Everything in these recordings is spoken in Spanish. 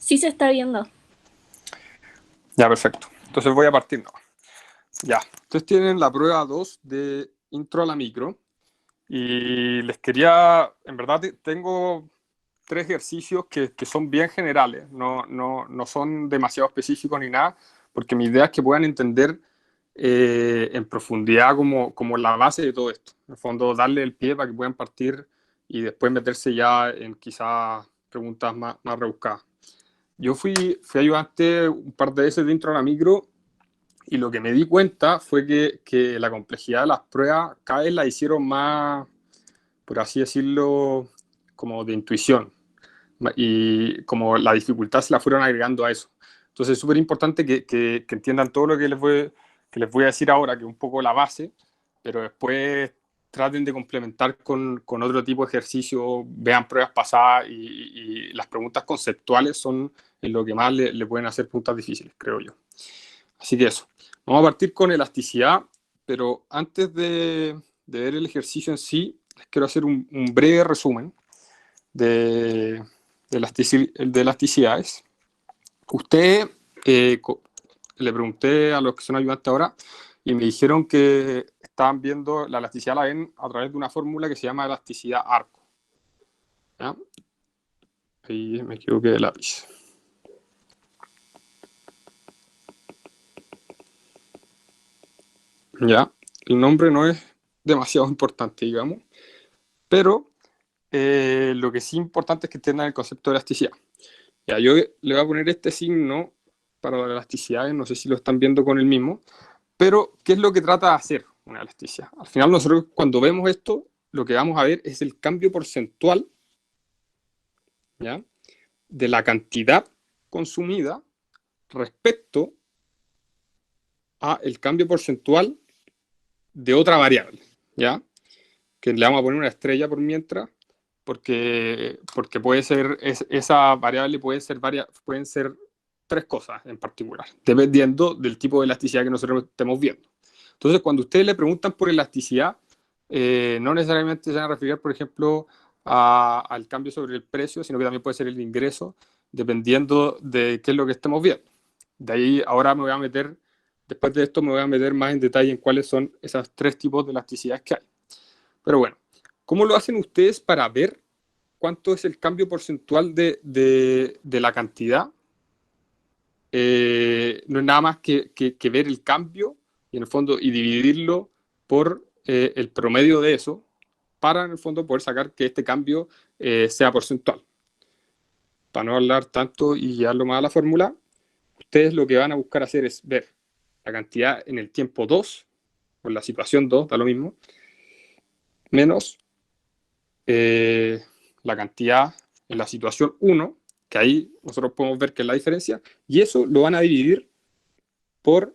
Sí se está viendo. Ya, perfecto. Entonces voy a partir. No. Ya. Ustedes tienen la prueba 2 de intro a la micro. Y les quería, en verdad, tengo 3 ejercicios que son bien generales. No son demasiado específicos ni nada, porque mi idea es que puedan entender en profundidad como la base de todo esto. En el fondo, darle el pie para que puedan partir y después meterse ya en quizás preguntas más rebuscadas. Yo fui ayudante un par de veces dentro de la micro y lo que me di cuenta fue que la complejidad de las pruebas cada vez la hicieron más, por así decirlo, como de intuición. Y como la dificultad se la fueron agregando a eso. Entonces es súper importante que entiendan todo lo que les voy a decir ahora, que es un poco la base, pero después traten de complementar con otro tipo de ejercicio, vean pruebas pasadas y las preguntas conceptuales son en lo que más le pueden hacer preguntas difíciles, creo yo. Así que eso. Vamos a partir con elasticidad, pero antes de ver el ejercicio en sí, les quiero hacer un breve resumen de elasticidades. Usted, le pregunté a los que son ayudantes ahora y me dijeron que estaban viendo la elasticidad, la ven a través de una fórmula que se llama elasticidad arco. ¿Ya? Ahí me equivoqué de lápiz. ¿Ya? El nombre no es demasiado importante, digamos, pero lo que sí es importante es que entiendan el concepto de elasticidad. Ya, yo le voy a poner este signo para la elasticidad, no sé si lo están viendo con el mismo, pero ¿qué es lo que trata de hacer una elasticidad? Al final nosotros cuando vemos esto, lo que vamos a ver es el cambio porcentual, ¿ya?, de la cantidad consumida respecto a el cambio porcentual de otra variable, ¿ya? Que le vamos a poner una estrella por mientras, porque puede ser, esa variable pueden ser 3 cosas en particular, dependiendo del tipo de elasticidad que nosotros estemos viendo. Entonces, cuando ustedes le preguntan por elasticidad, no necesariamente se van a referir, por ejemplo, al cambio sobre el precio, sino que también puede ser el ingreso, dependiendo de qué es lo que estemos viendo. De ahí, ahora me voy a meter, después de esto, me voy a meter más en detalle en cuáles son esos 3 tipos de elasticidades que hay. Pero bueno, ¿cómo lo hacen ustedes para ver cuánto es el cambio porcentual de la cantidad? No es nada más que ver el cambio y en el fondo y dividirlo por el promedio de eso para en el fondo poder sacar que este cambio sea porcentual. Para no hablar tanto y llevarlo más a la fórmula, ustedes lo que van a buscar hacer es ver la cantidad en el tiempo 2, o en la situación 2, da lo mismo, menos la cantidad en la situación 1, que ahí nosotros podemos ver que es la diferencia, y eso lo van a dividir por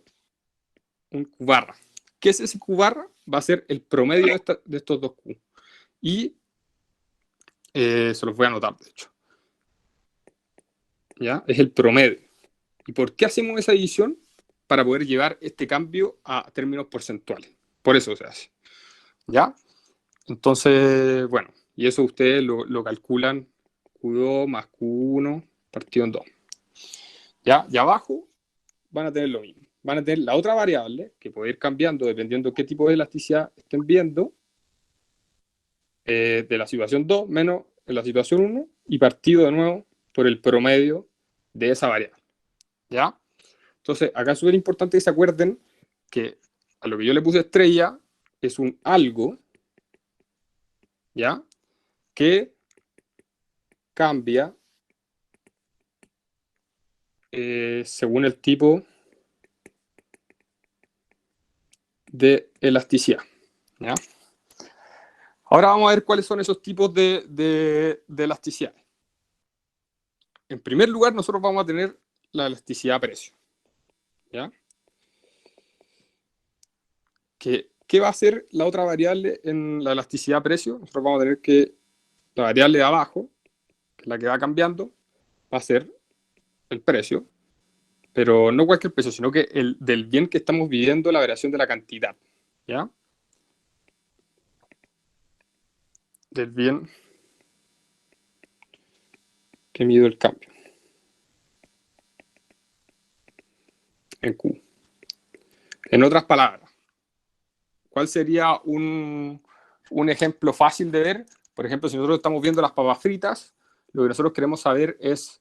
un Q barra. ¿Qué es ese Q barra? Va a ser el promedio de estos dos Q. Y se los voy a anotar, de hecho. ¿Ya? Es el promedio. ¿Y por qué hacemos esa división? Para poder llevar este cambio a términos porcentuales. Por eso se hace. ¿Ya? Entonces, bueno, y eso ustedes lo calculan Q2 más Q1 partido en 2. ¿Ya? Y abajo van a tener lo mismo. Van a tener la otra variable que puede ir cambiando dependiendo de qué tipo de elasticidad estén viendo, de la situación 2 menos en la situación 1 y partido de nuevo por el promedio de esa variable. ¿Ya? Entonces, acá es súper importante que se acuerden que a lo que yo le puse estrella es un algo, ¿ya?, que cambia según el tipo de elasticidad. ¿Ya? Ahora vamos a ver cuáles son esos tipos de elasticidad. En primer lugar, nosotros vamos a tener la elasticidad precio. ¿Ya? ¿Qué va a ser la otra variable en la elasticidad precio? Nosotros vamos a tener que la variable de abajo, que es la que va cambiando, va a ser el precio, pero no cualquier precio, sino que el del bien que estamos viviendo, la variación de la cantidad. ¿Ya? Del bien que mido el cambio. en Q. En otras palabras, ¿cuál sería un ejemplo fácil de ver? Por ejemplo, si nosotros estamos viendo las papas fritas, lo que nosotros queremos saber es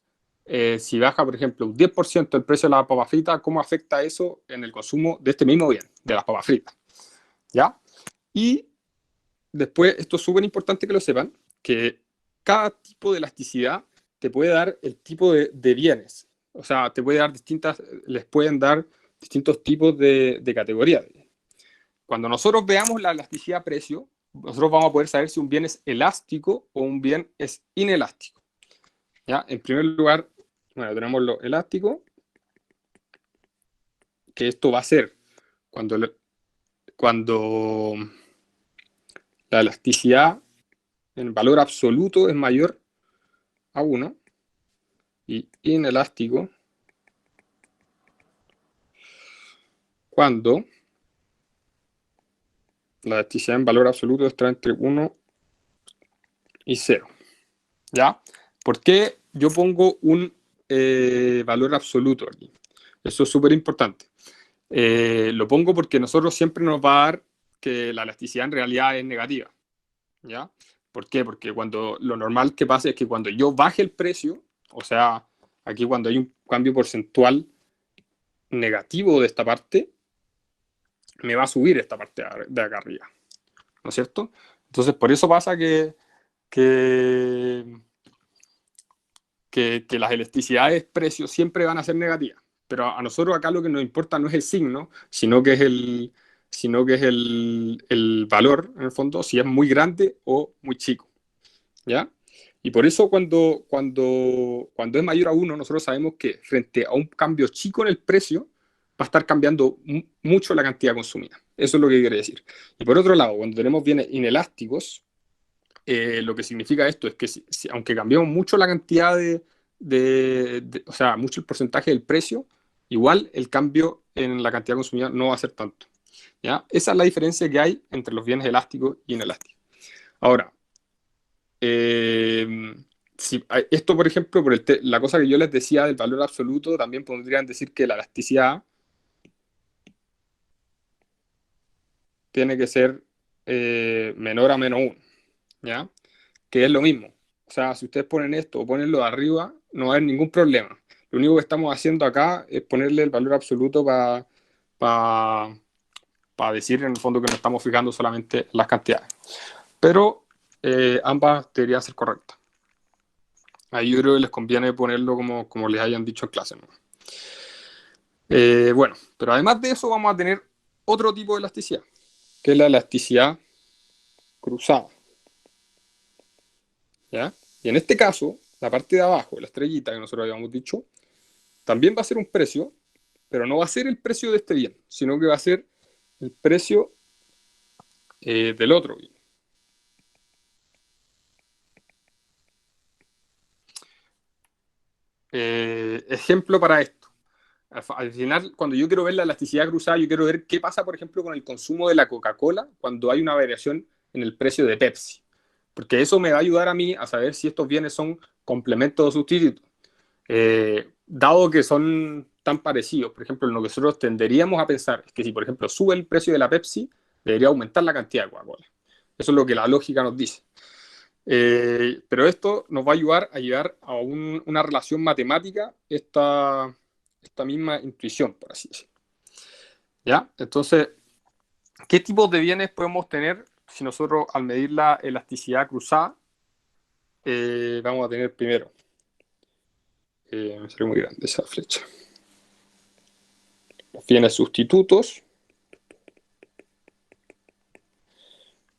si baja, por ejemplo, un 10% el precio de la papa frita, ¿cómo afecta eso en el consumo de este mismo bien, de las papas fritas? ¿Ya? Y después, esto es súper importante que lo sepan, que cada tipo de elasticidad te puede dar el tipo de bienes. O sea, te puede dar les pueden dar distintos tipos de categorías. Cuando nosotros veamos la elasticidad precio, nosotros vamos a poder saber si un bien es elástico o un bien es inelástico. ¿Ya? En primer lugar, bueno, tenemos lo elástico, que esto va a ser cuando la elasticidad en valor absoluto es mayor a 1 y inelástico cuando la elasticidad en valor absoluto está entre 1 y 0. ¿Ya? ¿Por qué yo pongo un valor absoluto aquí? Eso es súper importante. Lo pongo porque nosotros siempre nos va a dar que la elasticidad en realidad es negativa. ¿Ya? ¿Por qué? Porque lo normal que pasa es que cuando yo baje el precio, o sea, aquí cuando hay un cambio porcentual negativo de esta parte, me va a subir esta parte de acá arriba. ¿No es cierto? Entonces, por eso pasa que las elasticidades precios siempre van a ser negativas. Pero a nosotros acá lo que nos importa no es el signo, sino que es el valor, en el fondo, si es muy grande o muy chico. ¿Ya? Y por eso cuando es mayor a 1, nosotros sabemos que frente a un cambio chico en el precio, va a estar cambiando mucho la cantidad consumida. Eso es lo que quiere decir. Y por otro lado, cuando tenemos bienes inelásticos, lo que significa esto es que aunque cambiamos mucho la cantidad o sea, mucho el porcentaje del precio, igual el cambio en la cantidad consumida no va a ser tanto. ¿Ya? Esa es la diferencia que hay entre los bienes elásticos y inelásticos. Ahora, esto, por ejemplo, la cosa que yo les decía del valor absoluto, también podrían decir que la elasticidad tiene que ser menor a -1, ¿ya? Que es lo mismo. O sea, si ustedes ponen esto o ponerlo de arriba, no va a haber ningún problema. Lo único que estamos haciendo acá es ponerle el valor absoluto para decir en el fondo que no estamos fijando solamente en las cantidades. Pero ambas deberían ser correctas. Ahí yo creo que les conviene ponerlo como les hayan dicho en clase, ¿no? Bueno, pero además de eso vamos a tener otro tipo de elasticidad, que es la elasticidad cruzada. ¿Ya? Y en este caso, la parte de abajo, la estrellita que nosotros habíamos dicho, también va a ser un precio, pero no va a ser el precio de este bien, sino que va a ser el precio del otro bien. Ejemplo para esto. Al final, cuando yo quiero ver la elasticidad cruzada, yo quiero ver qué pasa, por ejemplo, con el consumo de la Coca-Cola cuando hay una variación en el precio de Pepsi. Porque eso me va a ayudar a mí a saber si estos bienes son complementos o sustitutos. Dado que son tan parecidos, por ejemplo, lo que nosotros tenderíamos a pensar es que si, por ejemplo, sube el precio de la Pepsi, debería aumentar la cantidad de Coca-Cola. Eso es lo que la lógica nos dice. Pero esto nos va a ayudar a llegar a una relación matemática, esta misma intuición, por así decirlo. ¿Ya? Entonces, ¿qué tipos de bienes podemos tener si nosotros al medir la elasticidad cruzada vamos a tener primero? Me salió muy grande esa flecha. Los bienes sustitutos.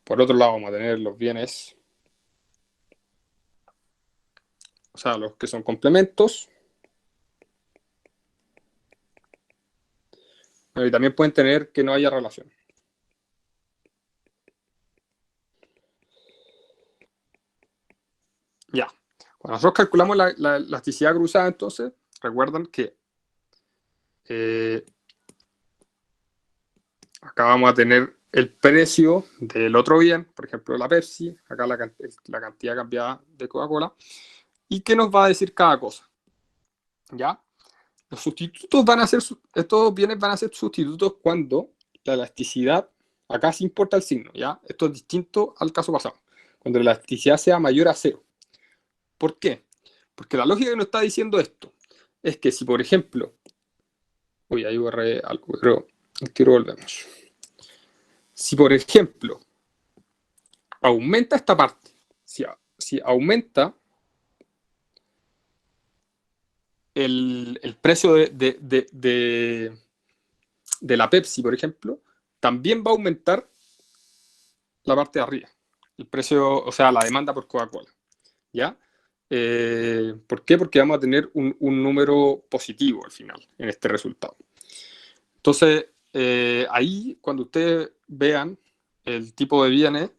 Por otro lado vamos a tener los bienes, o sea, los que son complementos. Y también pueden tener que no haya relación. Ya. Cuando nosotros calculamos la elasticidad cruzada, entonces, recuerdan que acá vamos a tener el precio del otro bien, por ejemplo, la Pepsi, acá la cantidad cambiada de Coca-Cola, y qué nos va a decir cada cosa. ¿Ya? Los sustitutos van a ser, estos bienes van a ser sustitutos cuando la elasticidad, acá sí importa el signo, ¿ya? Esto es distinto al caso pasado. Cuando la elasticidad sea mayor a 0. ¿Por qué? Porque la lógica que nos está diciendo esto es que si, por ejemplo, uy, ahí borré algo, pero quiero volvemos. Si, por ejemplo, aumenta esta parte, si aumenta el precio de la Pepsi, por ejemplo, también va a aumentar la parte de arriba, el precio, o sea, la demanda por Coca-Cola, ¿ya? ¿Por qué? Porque vamos a tener un número positivo al final en este resultado. Entonces, ahí, cuando ustedes vean el tipo de bienes,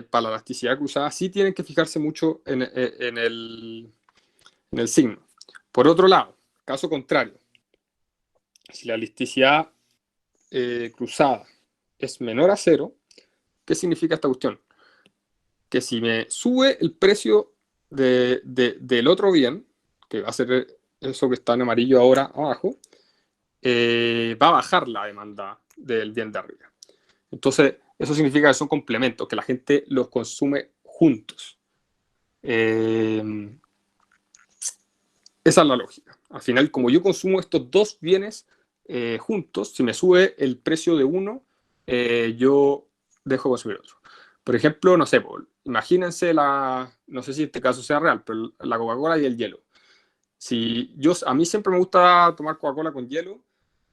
para la elasticidad cruzada, sí tienen que fijarse mucho en el signo. Por otro lado, caso contrario, si la elasticidad cruzada es menor a 0, ¿qué significa esta cuestión? Que si me sube el precio del otro bien, que va a ser eso que está en amarillo ahora abajo, va a bajar la demanda del bien de arriba. Entonces, eso significa que son complementos, que la gente los consume juntos. Esa es la lógica. Al final, como yo consumo estos dos bienes juntos, si me sube el precio de uno, yo dejo de consumir otro. Por ejemplo, no sé, imagínense no sé si este caso sea real, pero la Coca-Cola y el hielo. Si a mí siempre me gusta tomar Coca-Cola con hielo,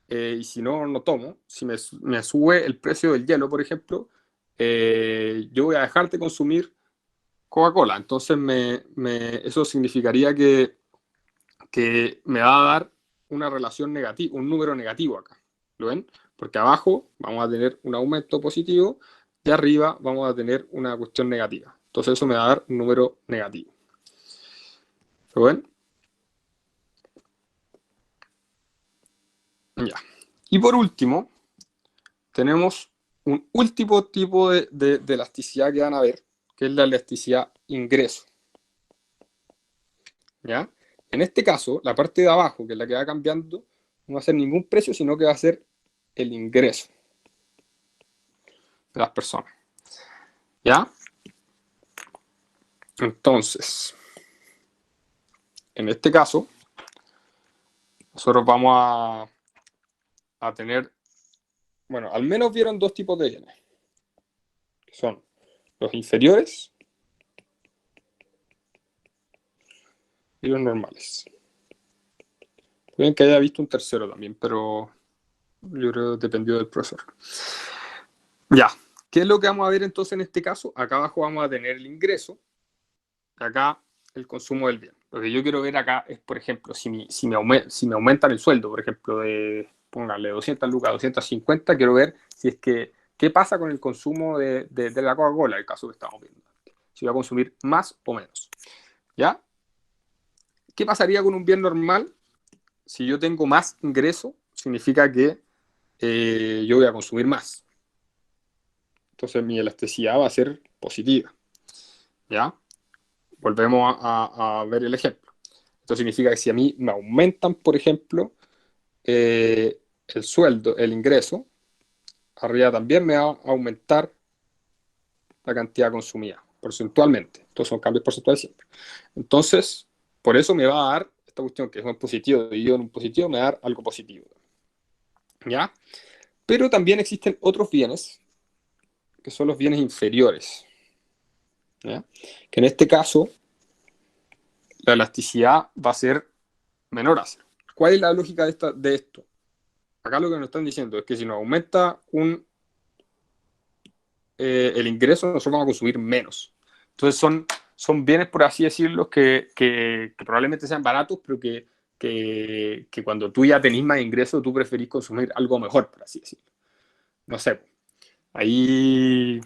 y si no, no tomo. Si me sube el precio del hielo, por ejemplo, yo voy a dejar de consumir Coca-Cola. Entonces, eso significaría que me va a dar una relación negativa, un número negativo acá. ¿Lo ven? Porque abajo vamos a tener un aumento positivo y arriba vamos a tener una cuestión negativa. Entonces eso me va a dar un número negativo. ¿Lo ven? Ya. Y por último, tenemos un último tipo de elasticidad que van a ver, que es la elasticidad ingreso. ¿Ya? En este caso, la parte de abajo, que es la que va cambiando, no va a ser ningún precio, sino que va a ser el ingreso de las personas. ¿Ya? Entonces, en este caso, nosotros vamos a tener, bueno, al menos vieron dos tipos de bienes, que son los inferiores y los normales. Pueden que haya visto un tercero también, pero yo creo que dependió del profesor. Ya, ¿qué es lo que vamos a ver entonces en este caso? Acá abajo vamos a tener el ingreso, y acá el consumo del bien. Lo que yo quiero ver acá es, por ejemplo, si me aumentan el sueldo, por ejemplo, póngale 200 lucas, 250, quiero ver si es que, ¿qué pasa con el consumo de la Coca-Cola, el caso que estamos viendo? Si voy a consumir más o menos. ¿Ya? ¿Qué pasaría con un bien normal? Si yo tengo más ingreso, significa que yo voy a consumir más. Entonces mi elasticidad va a ser positiva. ¿Ya? Volvemos a ver el ejemplo. Esto significa que si a mí me aumentan, por ejemplo, el sueldo, el ingreso, arriba también me va a aumentar la cantidad consumida, porcentualmente. Estos son cambios porcentuales siempre. Entonces, por eso me va a dar esta cuestión que es un positivo dividido en un positivo, me va a dar algo positivo. ¿Ya? Pero también existen otros bienes, que son los bienes inferiores. ¿Ya? Que en este caso, la elasticidad va a ser menor a 0. ¿Cuál es la lógica de esto? Acá lo que nos están diciendo es que si nos aumenta el ingreso, nosotros vamos a consumir menos. Entonces son bienes, por así decirlo, que probablemente sean baratos, pero que cuando tú ya tenés más ingresos, tú preferís consumir algo mejor, por así decirlo. No sé, ahí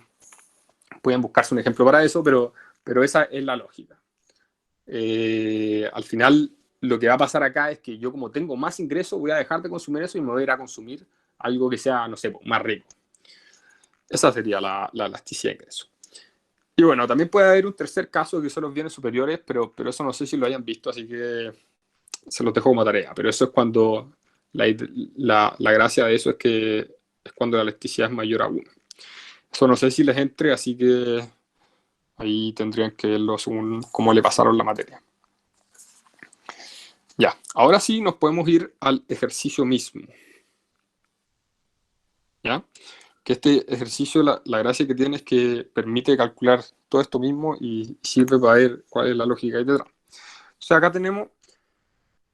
pueden buscarse un ejemplo para eso, pero esa es la lógica. Al final, lo que va a pasar acá es que yo, como tengo más ingresos, voy a dejar de consumir eso y me voy a ir a consumir algo que sea, no sé, más rico. Esa sería la elasticidad de ingreso. Y bueno, también puede haber un tercer caso que son los bienes superiores, pero eso no sé si lo hayan visto, así que se los dejo como tarea, pero eso es cuando la gracia de eso es que es cuando la elasticidad es mayor a 1. Eso no sé si les entre, así que ahí tendrían que verlo según cómo le pasaron la materia. Ya, ahora sí nos podemos ir al ejercicio mismo. ¿Ya? Que este ejercicio, la gracia que tiene es que permite calcular todo esto mismo y sirve para ver cuál es la lógica ahí detrás. O sea, acá tenemos,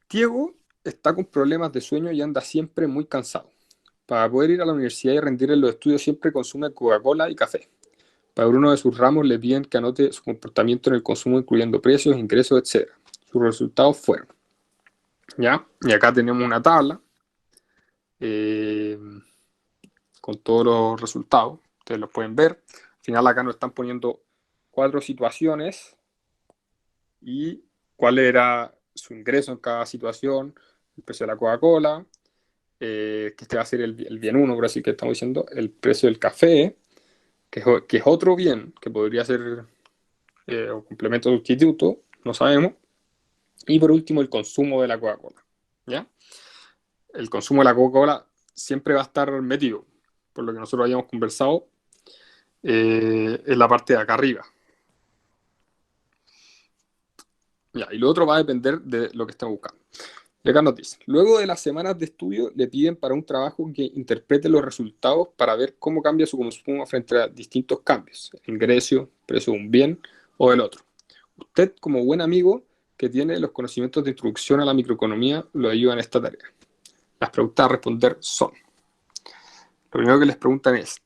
Diego está con problemas de sueño y anda siempre muy cansado. Para poder ir a la universidad y rendir en los estudios siempre consume Coca-Cola y café. Para uno de sus ramos le piden que anote su comportamiento en el consumo, incluyendo precios, ingresos, etc. Sus resultados fueron, ¿ya? Y acá tenemos una tabla con todos los resultados. Ustedes los pueden ver. Al final acá nos están poniendo 4 situaciones y cuál era su ingreso en cada situación, el precio de la Coca-Cola, que este va a ser el bien 1, por así que estamos diciendo, el precio del café, que es otro bien, que podría ser o complemento sustituto, no sabemos, y por último el consumo de la Coca-Cola. ¿Ya? El consumo de la Coca-Cola siempre va a estar metido, por lo que nosotros habíamos conversado, en la parte de acá arriba. Ya, y lo otro va a depender de lo que estén buscando. Y acá nos dice, luego de las semanas de estudio le piden para un trabajo que interprete los resultados para ver cómo cambia su consumo frente a distintos cambios, ingreso, precio de un bien o del otro. Usted, como buen amigo que tiene los conocimientos de introducción a la microeconomía, lo ayuda en esta tarea. Las preguntas a responder son, lo primero que les preguntan es,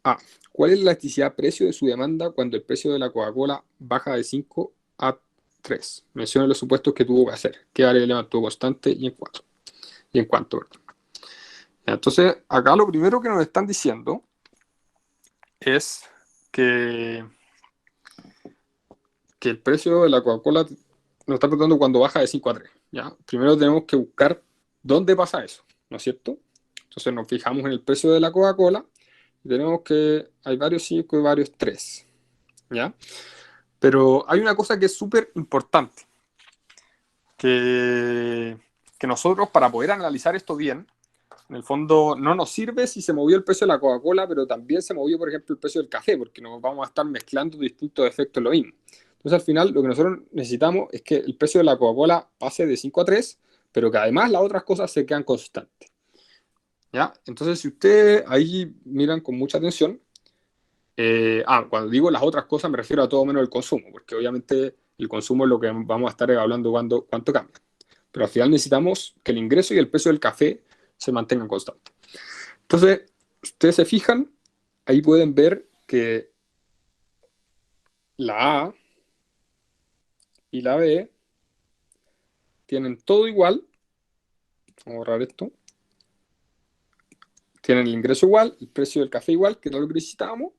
¿cuál es la elasticidad-precio de su demanda cuando el precio de la Coca-Cola baja de 5 a 3? Mencione los supuestos que tuvo que hacer, qué variable mantuvo constante y en cuánto. Entonces, acá lo primero que nos están diciendo es que el precio de la Coca-Cola nos está preguntando cuando baja de 5 a 3. ¿Ya? Primero tenemos que buscar dónde pasa eso, ¿no es cierto? Entonces nos fijamos en el precio de la Coca-Cola y tenemos que hay varios 5 y varios 3. ¿Ya? Pero hay una cosa que es súper importante, que nosotros para poder analizar esto bien, en el fondo no nos sirve si se movió el precio de la Coca-Cola, pero también se movió, por ejemplo, el precio del café, porque nos vamos a estar mezclando distintos efectos en lo mismo. Entonces, al final, lo que nosotros necesitamos es que el precio de la Coca-Cola pase de 5 a 3, pero que además las otras cosas se quedan constantes. ¿Ya? Entonces, si ustedes ahí miran con mucha atención, cuando digo las otras cosas me refiero a todo menos el consumo, porque obviamente el consumo es lo que vamos a estar hablando cuánto cambia. Pero al final necesitamos que el ingreso y el precio del café se mantengan constantes. Entonces, ustedes se fijan, ahí pueden ver que la A y la B tienen todo igual. Vamos a borrar esto. Tienen el ingreso igual, el precio del café igual, que no lo que necesitábamos,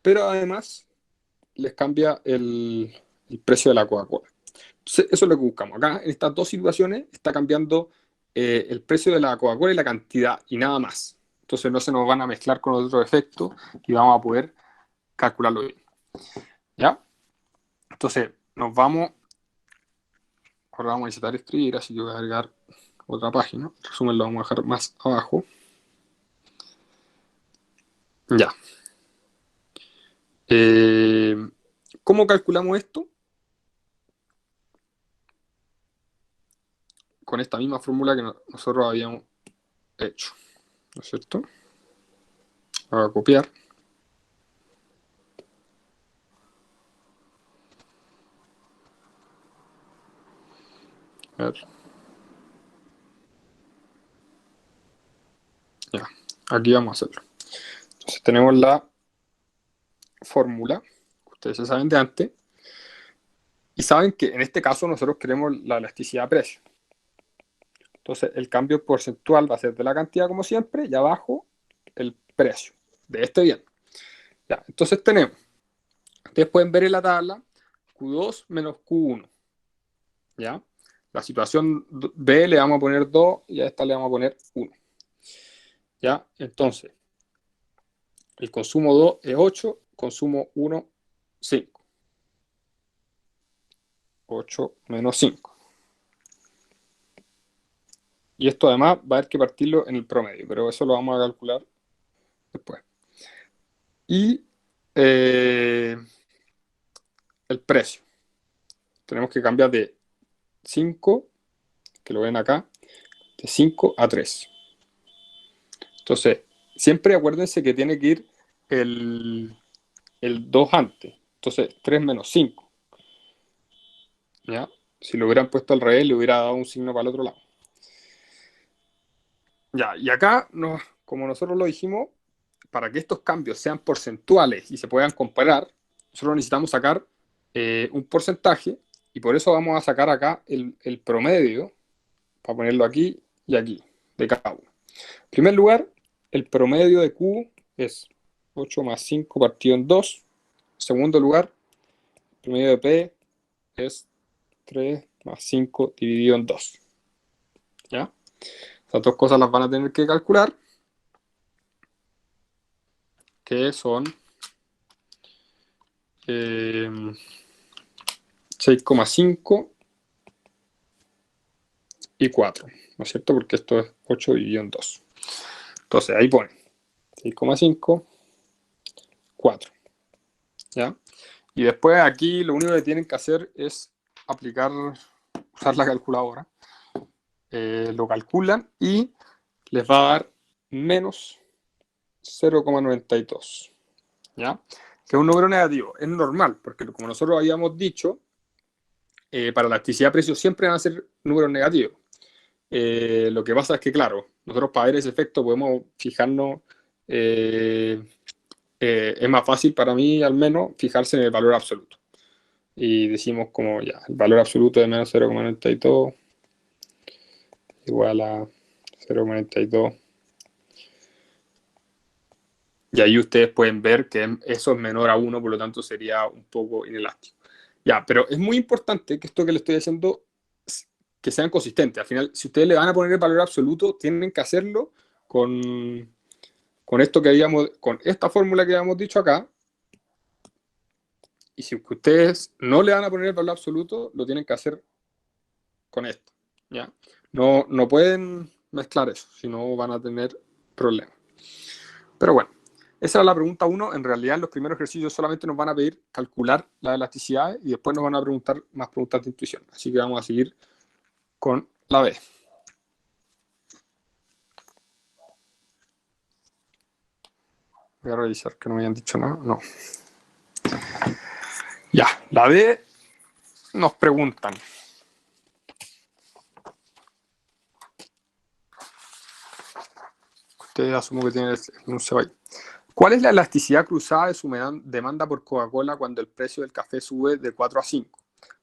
pero además les cambia el precio de la Coca-Cola. Entonces, eso es lo que buscamos. Acá, en estas dos situaciones, está cambiando el precio de la Coca-Cola y la cantidad, y nada más. Entonces, no se nos van a mezclar con otros efectos y vamos a poder calcularlo bien. ¿Ya? Entonces, nos vamos. Ahora vamos a necesitar escribir, así que voy a agregar otra página. El resumen lo vamos a dejar más abajo. Ya. ¿Cómo calculamos esto? Con esta misma fórmula que nosotros habíamos hecho, ¿no es cierto? Voy a copiar. A ver. Ya, aquí vamos a hacerlo. Entonces tenemos la fórmula, que ustedes ya saben de antes, y saben que en este caso nosotros queremos la elasticidad de precio. Entonces el cambio porcentual va a ser de la cantidad como siempre, y abajo el precio de este bien. Ya, entonces tenemos, ustedes pueden ver en la tabla, Q2 menos Q1. ¿Ya? La situación B le vamos a poner 2 y a esta le vamos a poner 1. ¿Ya? Entonces, el consumo 2 es 8, consumo 1, 5. 8 menos 5. Y esto además va a haber que partirlo en el promedio, pero eso lo vamos a calcular después. Y el precio. Tenemos que cambiar de 5, que lo ven acá, de 5 a 3. Entonces, siempre acuérdense que tiene que ir el 2 antes. Entonces, 3 menos 5. ¿Ya? Si lo hubieran puesto al revés, le hubiera dado un signo para el otro lado. Ya, y acá, como nosotros lo dijimos, para que estos cambios sean porcentuales y se puedan comparar, nosotros necesitamos sacar un porcentaje, y por eso vamos a sacar acá el promedio, para ponerlo aquí y aquí, de cada uno. En primer lugar, el promedio de Q es 8 más 5 partido en 2. En segundo lugar, el promedio de P es 3 más 5 dividido en 2. ¿Ya? Estas dos cosas las van a tener que calcular, que son 6,5 y 4, ¿no es cierto? Porque esto es 8 dividido en 2. Entonces ahí ponen 6,5, 4. ¿Ya? Y después aquí lo único que tienen que hacer es usar la calculadora. Lo calculan y les va a dar menos 0,92. ¿Ya? Que es un número negativo. Es normal, porque como nosotros habíamos dicho, para la elasticidad de precios siempre van a ser números negativos. Lo que pasa es que, claro, nosotros para ver ese efecto podemos fijarnos, es más fácil para mí al menos fijarse en el valor absoluto. Y decimos como ya, el valor absoluto de menos 0,92 igual a 0,92. Y ahí ustedes pueden ver que eso es menor a 1, por lo tanto sería un poco inelástico. Ya, pero es muy importante que esto que le estoy diciendo, que sean consistentes. Al final, si ustedes le van a poner el valor absoluto, tienen que hacerlo con esto que habíamos, con esta fórmula que habíamos dicho acá. Y si ustedes no le van a poner el valor absoluto, lo tienen que hacer con esto. ¿Ya? No pueden mezclar eso, si no van a tener problemas. Pero bueno, esa era la pregunta 1. En realidad, en los primeros ejercicios solamente nos van a pedir calcular la elasticidad y después nos van a preguntar más preguntas de intuición. Así que vamos a seguir con la B. Voy a revisar que no me hayan dicho nada. No. Ya, la D nos preguntan. Ustedes asumo que tienen el enunciado ahí. ¿Cuál es la elasticidad cruzada de su demanda por Coca-Cola cuando el precio del café sube de 4 a 5?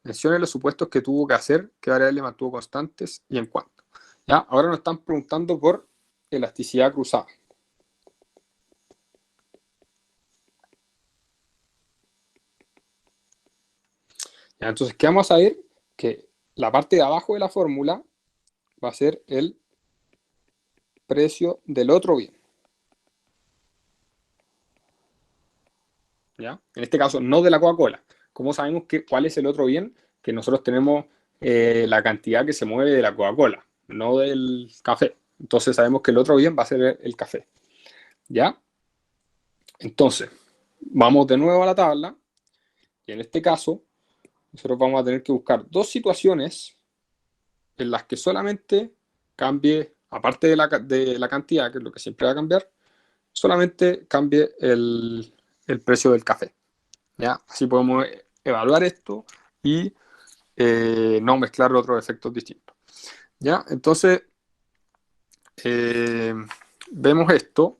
Mencione los supuestos que tuvo que hacer, qué variables mantuvo constantes y en cuánto. ¿Ya? Ahora nos están preguntando por elasticidad cruzada. ¿Ya? Entonces, ¿qué vamos a ver? Que la parte de abajo de la fórmula va a ser el precio del otro bien. ¿Ya? En este caso, no de la Coca-Cola. ¿Cómo sabemos cuál es el otro bien? Que nosotros tenemos la cantidad que se mueve de la Coca-Cola, no del café. Entonces sabemos que el otro bien va a ser el café. ¿Ya? Entonces, vamos de nuevo a la tabla. Y en este caso, nosotros vamos a tener que buscar dos situaciones en las que solamente cambie, aparte de la cantidad, que es lo que siempre va a cambiar, solamente cambie el precio del café. ¿Ya? Así podemos evaluar esto y no mezclar otros efectos distintos. ¿Ya? Entonces, vemos esto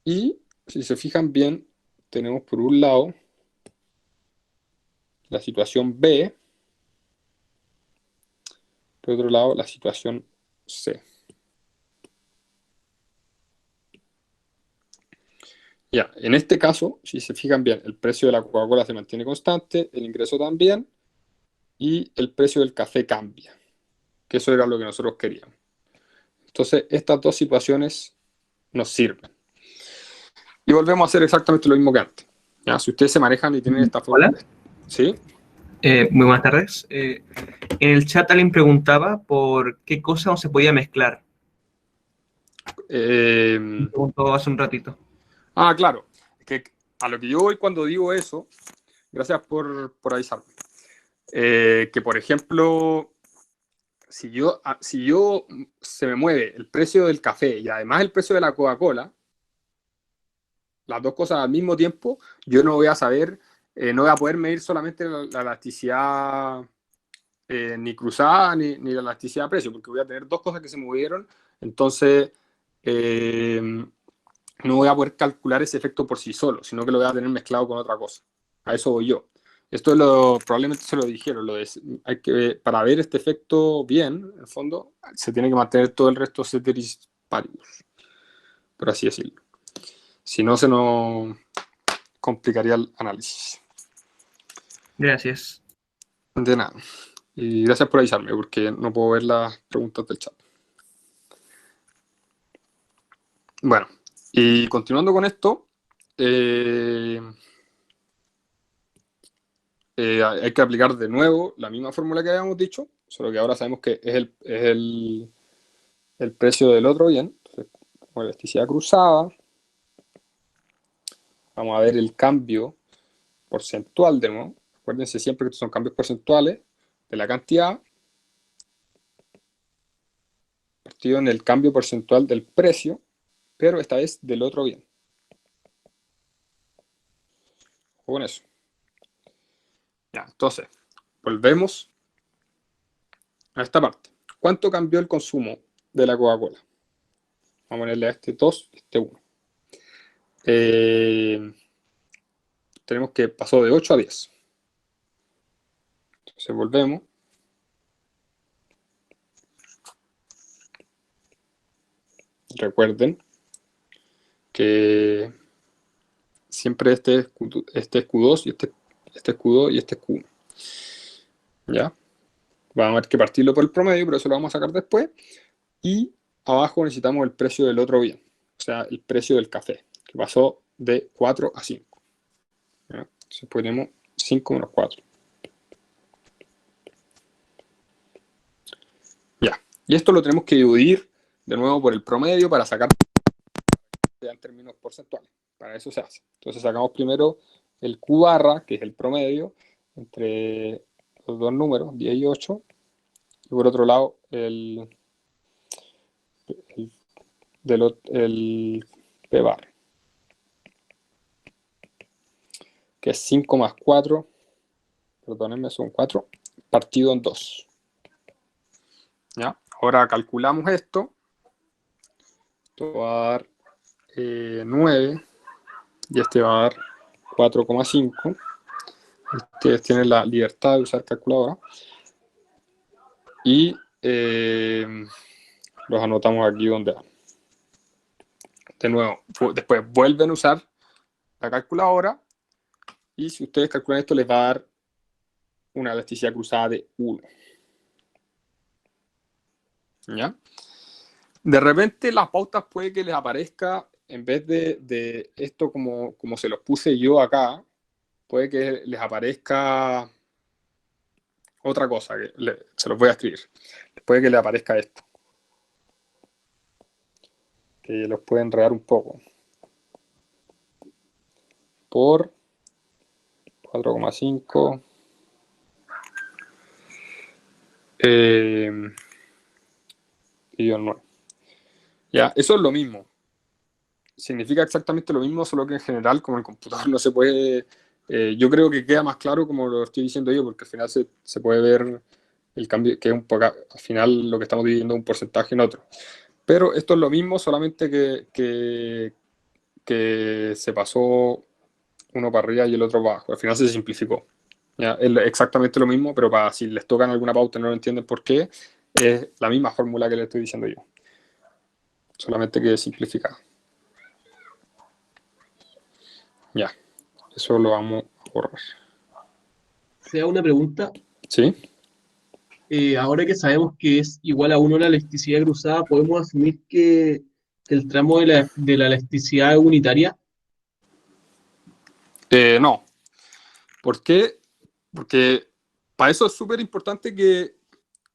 y si se fijan bien, tenemos por un lado la situación B, por otro lado la situación C. Ya, en este caso, si se fijan bien, el precio de la Coca-Cola se mantiene constante, el ingreso también, y el precio del café cambia, que eso era lo que nosotros queríamos. Entonces, estas dos situaciones nos sirven. Y volvemos a hacer exactamente lo mismo que antes. ¿Ya? Si ustedes se manejan y tienen esta Hola. fórmula. ¿Sí? Muy buenas tardes. En el chat alguien preguntaba por qué cosa no se podía mezclar. Eh, Me preguntó hace un ratito. claro. Es que a lo que yo voy cuando digo eso, gracias por avisarme. Que, por ejemplo, si yo se me mueve el precio del café y además el precio de la Coca-Cola, las dos cosas al mismo tiempo, yo no voy a saber, no voy a poder medir solamente la elasticidad ni cruzada ni la elasticidad de precio, porque voy a tener dos cosas que se movieron, entonces eh, no voy a poder calcular ese efecto por sí solo, sino que lo voy a tener mezclado con otra cosa. A eso voy yo. Esto probablemente se lo dijeron, para ver este efecto bien, en el fondo, se tiene que mantener todo el resto ceteris paribus, por así decirlo. Si no, se nos complicaría el análisis. Gracias. De nada. Y gracias por avisarme, porque no puedo ver las preguntas del chat. Bueno, y continuando con esto, hay que aplicar de nuevo la misma fórmula que habíamos dicho, solo que ahora sabemos que es el precio del otro bien. Entonces, como elasticidad cruzada, vamos a ver el cambio porcentual de nuevo. Acuérdense siempre que estos son cambios porcentuales de la cantidad partido en el cambio porcentual del precio, pero esta vez del otro bien. Ojo con eso. Ya, entonces, volvemos a esta parte. ¿Cuánto cambió el consumo de la Coca-Cola? Vamos a ponerle a este 2, este 1. Tenemos que pasó de 8 a 10. Entonces volvemos. Recuerden que siempre este es Q2 y este es Q2 y este es Q1. ¿Ya? Vamos a ver que partirlo por el promedio, pero eso lo vamos a sacar después. Y abajo necesitamos el precio del otro bien, o sea, el precio del café, que pasó de 4 a 5. ¿Ya? Entonces ponemos 5 menos 4. Ya. Y esto lo tenemos que dividir de nuevo por el promedio para sacar en términos porcentuales. Para eso se hace. Entonces sacamos primero el Q barra, que es el promedio, entre los dos números, 10 y 8. Y por otro lado, el P barra, que es 5 más 4, perdónenme, son 4, partido en 2. ¿Ya? Ahora calculamos esto. Esto va a dar 9 y este va a dar 4,5. Ustedes tienen la libertad de usar calculadora. Y los anotamos aquí donde van. De nuevo, después vuelven a usar la calculadora y si ustedes calculan esto les va a dar una elasticidad cruzada de 1. ¿Ya? De repente las pautas puede que les aparezca, en vez de esto como se los puse yo acá, puede que les aparezca otra cosa, que se los voy a escribir. Puede que les aparezca esto, que los puede enredar un poco. Por 4,5 dividido en 9. Ya, eso es lo mismo. Significa exactamente lo mismo, solo que en general, como el computador no se puede... yo creo que queda más claro como lo estoy diciendo yo, porque al final se puede ver el cambio, que es un poco, al final lo que estamos dividiendo es un porcentaje en otro. Pero esto es lo mismo, solamente que se pasó uno para arriba y el otro para abajo. Al final se simplificó. ¿Ya? Es exactamente lo mismo, pero para si les tocan alguna pauta y no lo entienden por qué, es la misma fórmula que les estoy diciendo yo. Solamente que simplificada. Ya, eso lo vamos a borrar. Te hago una pregunta. ¿Sí? Ahora que sabemos que es igual a 1 la elasticidad cruzada, ¿podemos asumir que el tramo de la elasticidad es unitaria? No. ¿Por qué? Porque para eso es súper importante que,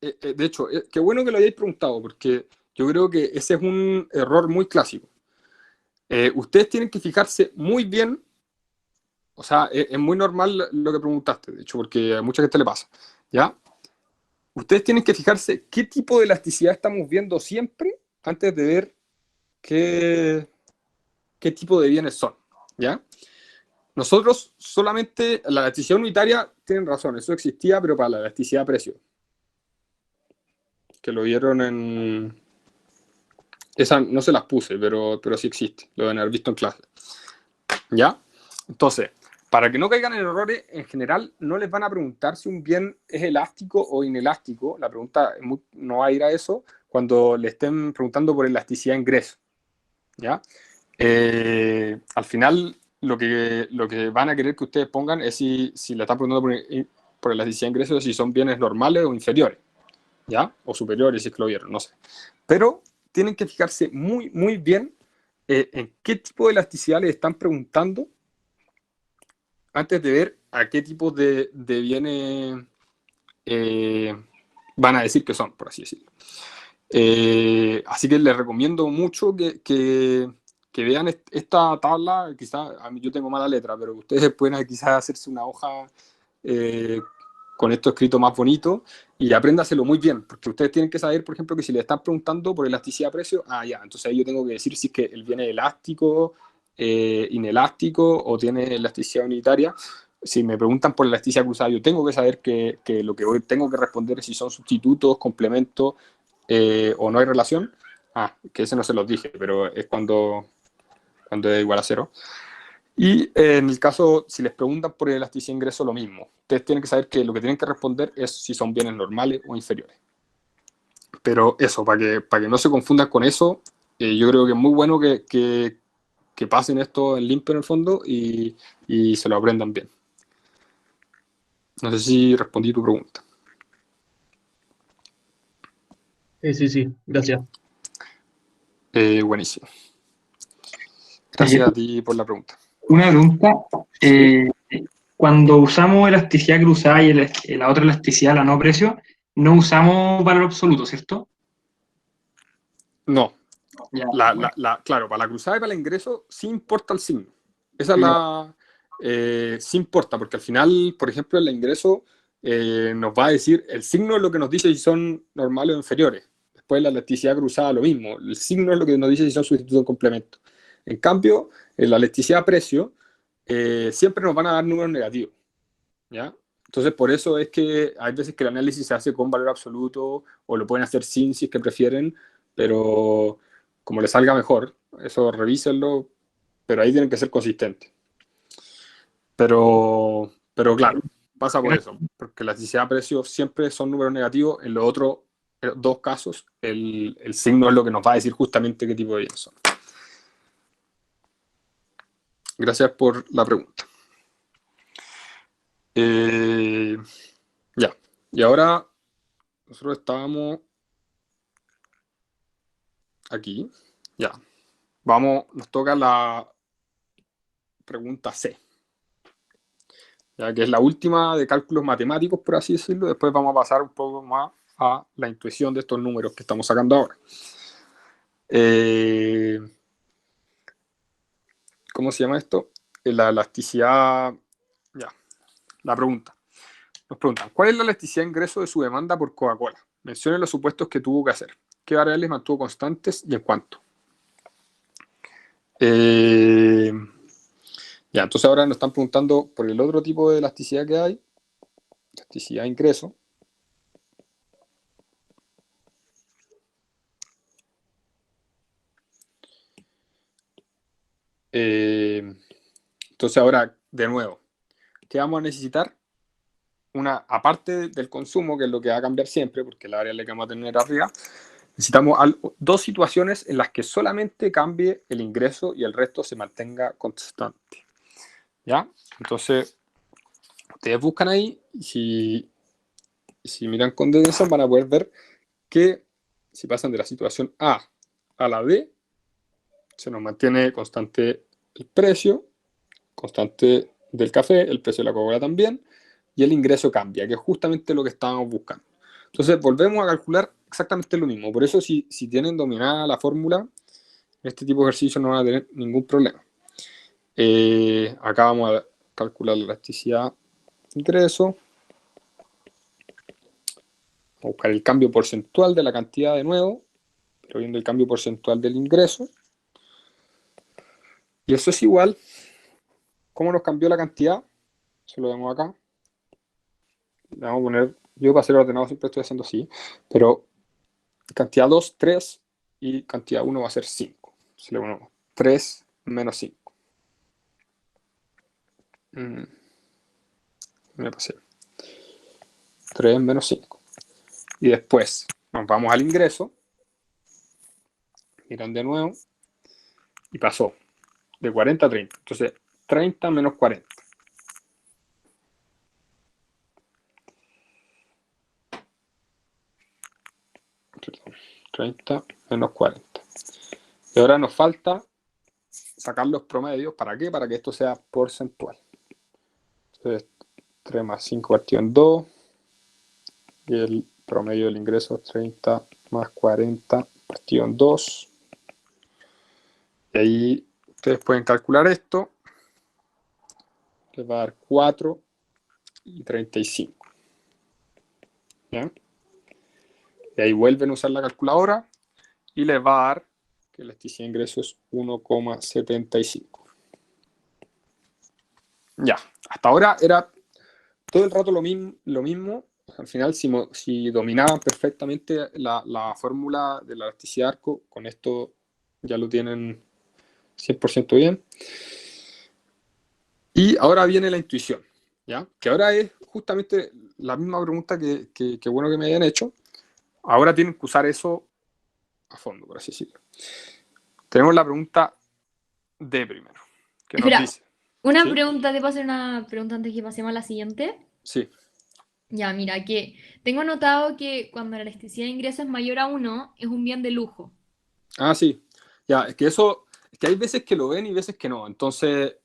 de hecho, qué bueno que lo hayáis preguntado, porque Yo creo que ese es un error muy clásico. Ustedes tienen que fijarse muy bien, o sea, es muy normal lo que preguntaste, de hecho, porque a mucha gente le pasa, ¿ya? Ustedes tienen que fijarse qué tipo de elasticidad estamos viendo siempre antes de ver qué tipo de bienes son, ¿ya? Nosotros solamente, la elasticidad unitaria, tienen razón, eso existía, pero para la elasticidad de precio, que lo vieron en... Esa no se las puse, pero sí existe, lo deben haber visto en clase, ¿ya? Entonces, para que no caigan en errores, en general no les van a preguntar si un bien es elástico o inelástico, la pregunta no va a ir a eso cuando le estén preguntando por elasticidad de ingreso, ¿ya? Al final, lo que van a querer que ustedes pongan es si le están preguntando por elasticidad de ingreso, si son bienes normales o inferiores, ¿ya? O superiores, si es que lo vieron, no sé. Pero tienen que fijarse muy, muy bien en qué tipo de elasticidad les están preguntando antes de ver a qué tipo de bienes van a decir que son, por así decirlo. Así que les recomiendo mucho que vean esta tabla. Quizás a mí yo tengo mala letra, pero ustedes pueden quizás hacerse una hoja eh, con esto escrito más bonito y apréndaselo muy bien, porque ustedes tienen que saber, por ejemplo, que si le están preguntando por elasticidad de precio, ya, entonces ahí yo tengo que decir si es que el bien es elástico, inelástico o tiene elasticidad unitaria. Si me preguntan por elasticidad cruzada, yo tengo que saber que lo que hoy tengo que responder es si son sustitutos, complementos o no hay relación. Que ese no se los dije, pero es cuando es igual a cero. Y en el caso, si les preguntan por elasticidad de ingreso, lo mismo. Ustedes tienen que saber que lo que tienen que responder es si son bienes normales o inferiores. Pero eso, para que no se confundan con eso, yo creo que es muy bueno que pasen esto en limpio en el fondo y se lo aprendan bien. No sé si respondí tu pregunta. Sí, sí, gracias. Buenísimo. Gracias a ti por la pregunta. Una pregunta. ¿Sí? Cuando usamos elasticidad cruzada y la otra elasticidad, la no precio, no usamos valor absoluto, ¿cierto? No. Ya, bueno, Claro, para la cruzada y para el ingreso sí importa el signo. Esa es ya, la... sí importa, porque al final, por ejemplo, el ingreso nos va a decir, el signo es lo que nos dice si son normales o inferiores. Después la elasticidad cruzada lo mismo. El signo es lo que nos dice si son sustitutos o complementos. En cambio, en la elasticidad precio siempre nos van a dar números negativos, ¿ya? Entonces, por eso es que hay veces que el análisis se hace con valor absoluto o lo pueden hacer sin si es que prefieren, pero como les salga mejor, eso revísenlo, pero ahí tienen que ser consistentes. Pero claro, pasa por eso, porque la elasticidad de precios siempre son números negativos. En los otros dos casos, el signo es lo que nos va a decir justamente qué tipo de bienes son. Gracias por la pregunta. Ya, y ahora nosotros estábamos aquí. Ya, vamos, nos toca la pregunta C, ya que es la última de cálculos matemáticos, por así decirlo. Después vamos a pasar un poco más a la intuición de estos números que estamos sacando ahora. ¿Cómo se llama esto? La elasticidad. Ya, la pregunta. Nos preguntan, ¿cuál es la elasticidad de ingreso de su demanda por Coca-Cola? Mencione los supuestos que tuvo que hacer. ¿Qué variables mantuvo constantes y en cuánto? Ya, entonces ahora nos están preguntando por el otro tipo de elasticidad que hay, elasticidad de ingreso. Entonces ahora, de nuevo, ¿qué vamos a necesitar? Aparte del consumo, que es lo que va a cambiar siempre, porque la variable que vamos a tener arriba, necesitamos dos situaciones en las que solamente cambie el ingreso y el resto se mantenga constante. ¿Ya? Entonces, ustedes buscan ahí y si miran con detención van a poder ver que si pasan de la situación A a la B, se nos mantiene constante el precio, constante del café, el precio de la Coca-Cola también, y el ingreso cambia, que es justamente lo que estábamos buscando. Entonces volvemos a calcular exactamente lo mismo. Por eso si tienen dominada la fórmula, en este tipo de ejercicios no van a tener ningún problema. Acá vamos a calcular la elasticidad de ingreso. Vamos a buscar el cambio porcentual de la cantidad de nuevo, pero viendo el cambio porcentual del ingreso. Y eso es igual. ¿Cómo nos cambió la cantidad? Se lo vemos acá. Le vamos a poner, yo para ser ordenado siempre estoy haciendo así, pero cantidad 2, 3 y cantidad 1 va a ser 5. Se le ponemos 3 menos 5. Me pasé. 3 menos 5. Y después nos vamos al ingreso. Miran de nuevo. Y pasó de 40 a 30. Entonces, 30 menos 40. Perdón, 30 menos 40. Y ahora nos falta sacar los promedios. ¿Para qué? Para que esto sea porcentual. Entonces, 3 más 5 partido en 2. Y el promedio del ingreso es 30 más 40 partido en 2. Y ahí ustedes pueden calcular esto. Les va a dar 4 y 35. ¿Ya? Y ahí vuelven a usar la calculadora y les va a dar que la elasticidad de ingreso es 1,75. Ya, hasta ahora era todo el rato lo mismo. Al final, si dominaban perfectamente la fórmula de la elasticidad de arco, con esto ya lo tienen 100% bien. Y ahora viene la intuición, ¿ya? Que ahora es justamente la misma pregunta que bueno que me hayan hecho. Ahora tienen que usar eso a fondo, por así decirlo. Tenemos la pregunta D primero, que nos Espera, dice, una ¿sí? pregunta, ¿te puedo hacer una pregunta antes que pasemos a la siguiente? Sí. Ya, mira, que tengo notado que cuando la elasticidad de ingreso es mayor a 1, es un bien de lujo. Ah, sí. Ya, es que hay veces que lo ven y veces que no. Entonces,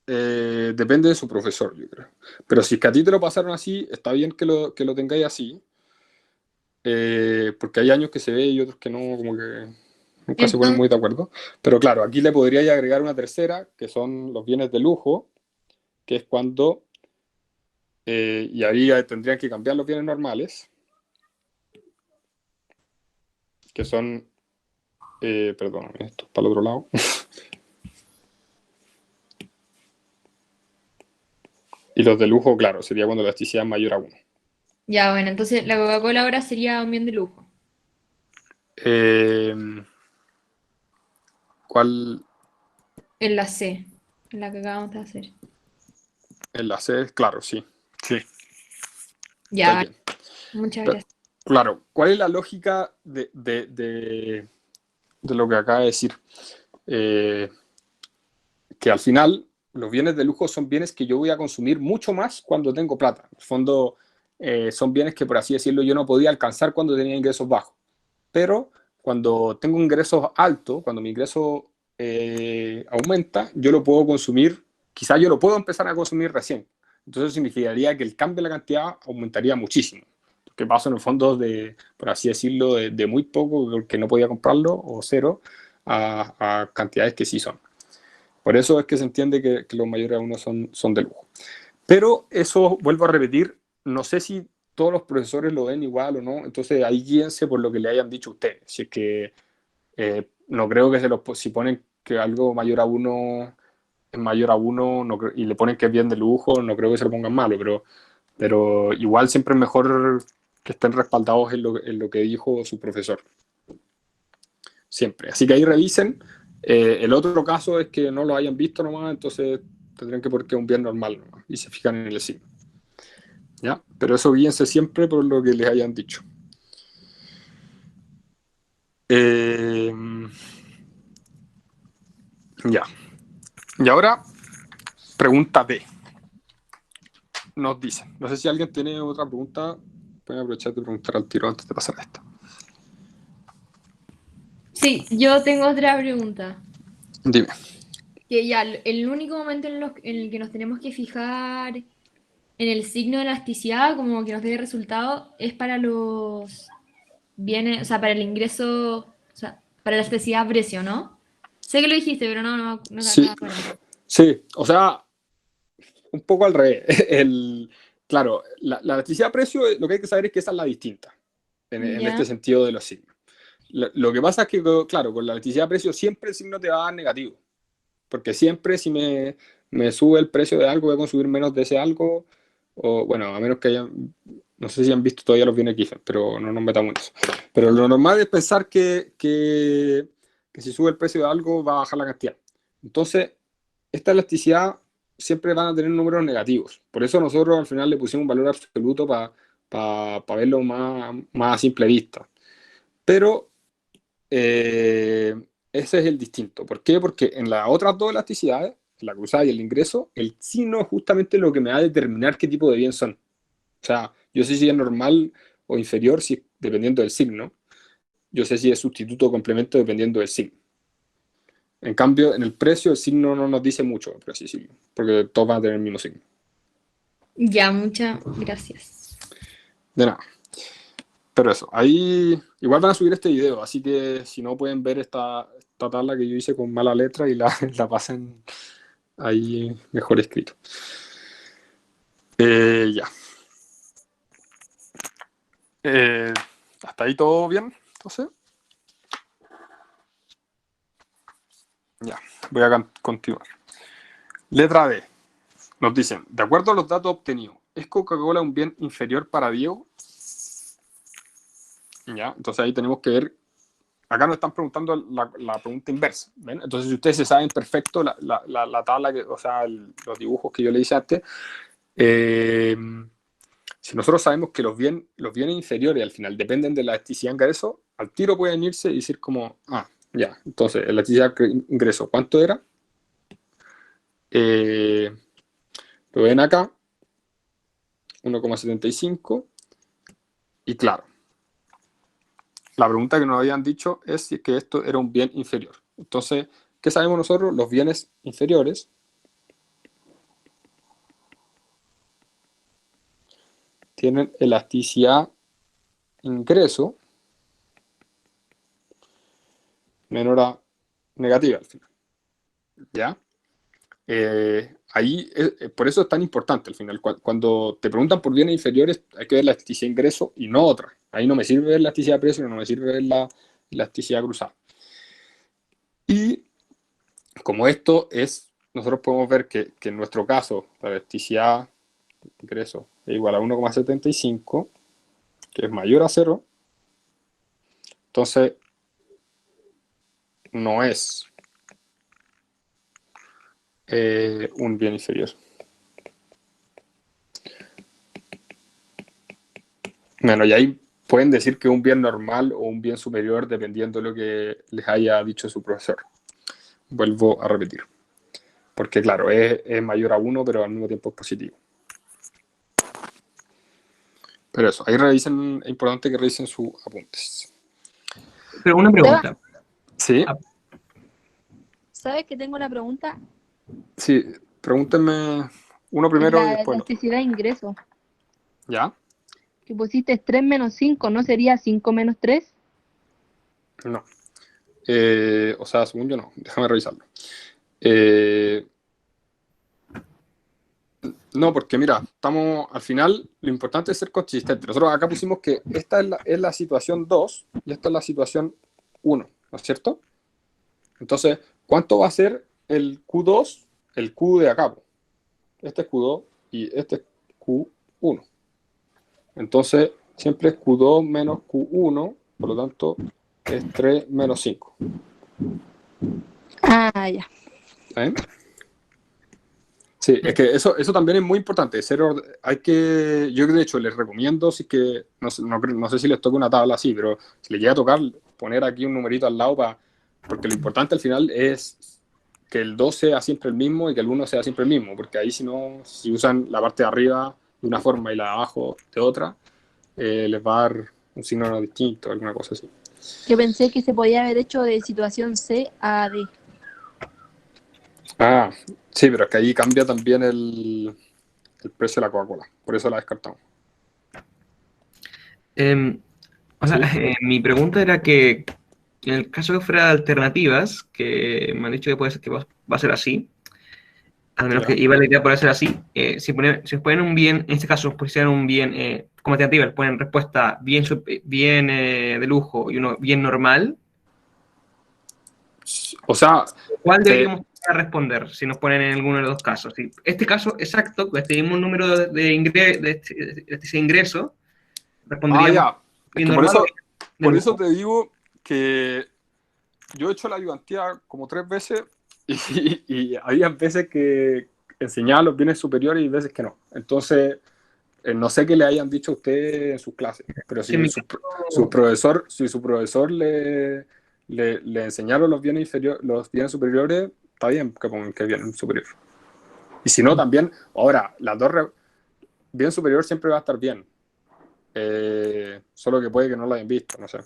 depende de su profesor, yo creo. Pero si es que a ti te lo pasaron así, está bien que lo tengáis así. Porque hay años que se ve y otros que no, como que nunca se ponen Entonces, muy de acuerdo. Pero claro, aquí le podríais agregar una tercera, que son los bienes de lujo, que es cuando, y ahí tendrían que cambiar los bienes normales, que son, perdón, esto es para el otro lado. Y los de lujo, claro, sería cuando la elasticidad es mayor a 1. ya, bueno, entonces la Coca-Cola ahora sería un bien de lujo. Eh, ¿Cuál En la C, en la que acabamos de hacer. enlace? Claro, sí. Sí, está Ya, bien. muchas Pero, gracias. claro, ¿cuál es la lógica de lo que acaba de decir? Eh, que al final los bienes de lujo son bienes que yo voy a consumir mucho más cuando tengo plata. En el fondo, son bienes que, por así decirlo, yo no podía alcanzar cuando tenía ingresos bajos. Pero cuando tengo ingresos altos, cuando mi ingreso aumenta, yo lo puedo consumir, quizás yo lo puedo empezar a consumir recién. Entonces significaría que el cambio de la cantidad aumentaría muchísimo. Que paso en el fondo de, por así decirlo, de muy poco, que no podía comprarlo, o cero, a cantidades que sí son. Por eso es que se entiende que los mayores a uno son de lujo. Pero eso, vuelvo a repetir, no sé si todos los profesores lo ven igual o no, entonces ahí guíense por lo que le hayan dicho a ustedes. Si es que no creo que si ponen que algo mayor a uno es mayor a uno no y le ponen que es bien de lujo, no creo que se lo pongan malo, pero igual siempre es mejor que estén respaldados en lo que dijo su profesor. Siempre. Así que ahí revisen. El otro caso es que no lo hayan visto nomás, entonces tendrían que poner que es un bien normal nomás, y se fijan en el signo. ¿Ya? Pero eso guíense siempre por lo que les hayan dicho. Ya. Y ahora, pregunta D. Nos dicen. No sé si alguien tiene otra pregunta. Pueden aprovechar de preguntar al tiro antes de pasar a esta. Sí, yo tengo otra pregunta. Dime. Que ya, el único momento en el que nos tenemos que fijar en el signo de elasticidad, como que nos dé resultado, es para los viene, o sea, para el ingreso, o sea, para la elasticidad precio, ¿no? Sé que lo dijiste, pero no Sí, acabo de acordar. sí, o sea, un poco al revés. Claro, la elasticidad precio, lo que hay que saber es que esa es la distinta, en este Ya, sentido de los signos. Lo que pasa es que, claro, con la elasticidad precio siempre el signo te va a dar negativo, porque siempre si me sube el precio de algo, voy a consumir menos de ese algo, o bueno, a menos que hayan, no sé si han visto todavía los bienes Giffen, pero no nos metamos en eso. Pero lo normal es pensar que si sube el precio de algo va a bajar la cantidad. Entonces, esta elasticidad siempre van a tener números negativos. Por eso nosotros al final le pusimos un valor absoluto para verlo más a simple vista. Pero ese es el distinto. ¿Por qué? Porque en las otras dos elasticidades, la cruzada y el ingreso, el signo es justamente lo que me va a determinar qué tipo de bien son. O sea, yo sé si es normal o inferior dependiendo del signo. Yo sé si es sustituto o complemento dependiendo del signo. En cambio, en el precio, el signo no nos dice mucho, por así decirlo, porque todos van a tener el mismo signo. ya, muchas gracias. De nada. Pero eso, ahí igual van a subir este video, así que si no pueden ver esta tabla que yo hice con mala letra y la pasen ahí mejor escrito. Ya. ¿Hasta ahí todo bien? Entonces, ya, voy a continuar. Letra D. Nos dicen, de acuerdo a los datos obtenidos, ¿es Coca-Cola un bien inferior para Diego? Ya, entonces ahí tenemos que ver. Acá nos están preguntando la pregunta inversa. ¿Ven? Entonces, si ustedes se saben perfecto la tabla, o sea, los dibujos que yo le hice antes, si nosotros sabemos que los bienes inferiores al final dependen de la elasticidad de ingreso, al tiro pueden irse y decir como, ya, entonces, elasticidad de ingreso, ¿cuánto era? Lo ven acá, 1,75, y claro, la pregunta que nos habían dicho es si es que esto era un bien inferior. Entonces, ¿qué sabemos nosotros? Los bienes inferiores tienen elasticidad ingreso menor a negativa al final. ¿Ya? Ahí, por eso es tan importante al final. Cuando te preguntan por bienes inferiores, hay que ver la elasticidad ingreso y no otra. Ahí no me sirve ver la elasticidad precio, no me sirve ver la elasticidad cruzada. Y como esto es, nosotros podemos ver que en nuestro caso, la elasticidad ingreso es igual a 1,75, que es mayor a 0, entonces no es un bien inferior. Bueno, y ahí pueden decir que es un bien normal o un bien superior dependiendo de lo que les haya dicho su profesor. Vuelvo a repetir. Porque claro, es mayor a 1, pero al mismo tiempo es positivo. Pero eso, ahí revisen, es importante que revisen sus apuntes. Pero una pregunta. Sí, ¿Sabes que tengo una pregunta? sí, pregúntenme uno primero y La después lo otro. elasticidad de ingreso, ¿Ya? que pusiste es 3 menos 5, ¿no sería 5 menos 3? No. O sea, según yo no, déjame revisarlo. No, porque mira, estamos al final, lo importante es ser consistente. Nosotros acá pusimos que esta es la situación 2 y esta es la situación 1, ¿no es cierto? Entonces, ¿cuánto va a ser el Q2? El Q de acá. Este es Q2 y este es Q1. Entonces, siempre es Q2 menos Q1, por lo tanto, es 3 menos 5. Ah, ya. ¿Eh? Sí, es que eso también es muy importante. Yo de hecho les recomiendo, si que no sé si les toca una tabla así, pero si les llega a tocar, poner aquí un numerito al lado, porque lo importante al final es que el 2 sea siempre el mismo y que el 1 sea siempre el mismo, porque ahí si usan la parte de arriba de una forma y la de abajo de otra, les va a dar un signo distinto, alguna cosa así. Que pensé que se podía haber hecho de situación C a D. Ah, sí, pero es que ahí cambia también el precio de la Coca-Cola, por eso la descartamos. O sea, ¿Sí? mi pregunta era que en el caso que fuera de alternativas, que me han dicho que puede ser que va a ser así, al menos que ¿Ya? iba la idea por ser así, si ponen un bien, en este caso pusieran un bien como alternativa, le ponen respuesta bien, bien de lujo y uno bien normal, O sea, ¿cuál te, deberíamos responder si nos ponen en alguno de los dos casos? Si este caso exacto, que este mismo número de ingreso, responderíamos ya. Es bien que normal o bien de por eso lujo. te digo que yo he hecho la ayudantía como 3 veces y había veces que enseñaba los bienes superiores y veces que no. Entonces, no sé qué le hayan dicho a usted en sus clases, pero Sí, en si mi su caso, profesor, si su profesor le enseñaron los bienes los bienes superiores, está bien que pongan que es bien superior. Y si no, también, ahora, bien superior siempre va a estar bien. Solo que puede que no lo hayan visto, no sé.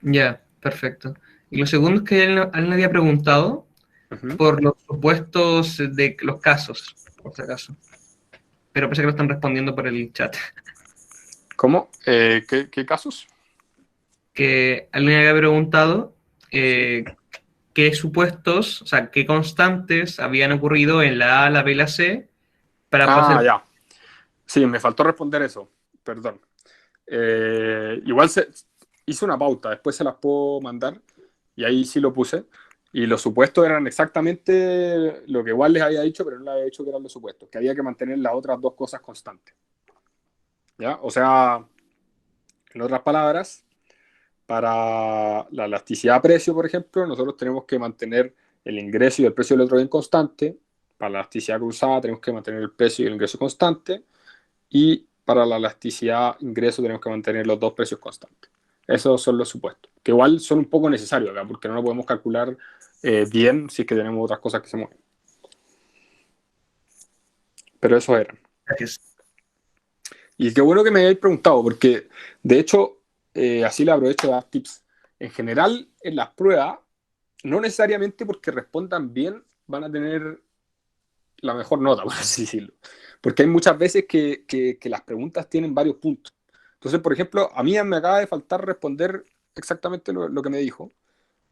ya, perfecto. Y lo segundo es que él le había preguntado Ujú. por los supuestos de los casos, por si acaso. Pero parece que lo están respondiendo por el chat. ¿Cómo? ¿Qué casos? Que alguien había preguntado Sí. qué supuestos, o sea, qué constantes habían ocurrido en la A, la B y la C para poder Ah, ser. ya. Sí, me faltó responder eso. Perdón. Igual hice una pauta, después se las puedo mandar y ahí sí lo puse. Y los supuestos eran exactamente lo que igual les había dicho, pero no les había dicho que eran los supuestos, que había que mantener las otras dos cosas constantes. ¿Ya? O sea, en otras palabras, para la elasticidad a precio, por ejemplo, nosotros tenemos que mantener el ingreso y el precio del otro bien constante. Para la elasticidad cruzada tenemos que mantener el precio y el ingreso constante. Y para la elasticidad ingreso tenemos que mantener los dos precios constantes. Esos son los supuestos, que igual son un poco necesarios acá, porque no lo podemos calcular bien si es que tenemos otras cosas que se mueven. Pero esos eran. Gracias. Y qué bueno que me hayáis preguntado, porque de hecho, así le aprovecho de dar tips. En general, en las pruebas, no necesariamente porque respondan bien van a tener la mejor nota, por así decirlo. Porque hay muchas veces que las preguntas tienen varios puntos. Entonces, por ejemplo, a mí me acaba de faltar responder exactamente lo que me dijo,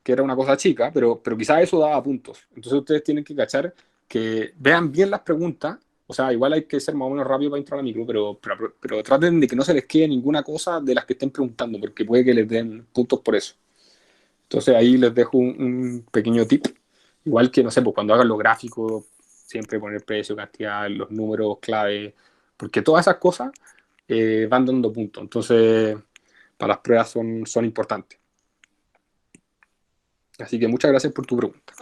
que era una cosa chica, pero quizás eso daba puntos. Entonces ustedes tienen que cachar que vean bien las preguntas. O sea, igual hay que ser más o menos rápido para entrar a la micro, pero traten de que no se les quede ninguna cosa de las que estén preguntando, porque puede que les den puntos por eso. Entonces ahí les dejo un pequeño tip. Igual que, no sé, pues cuando hagan los gráficos, siempre poner precio, cantidad, los números clave, porque todas esas cosas van dando puntos. Entonces, para las pruebas son importantes. Así que muchas gracias por tu pregunta.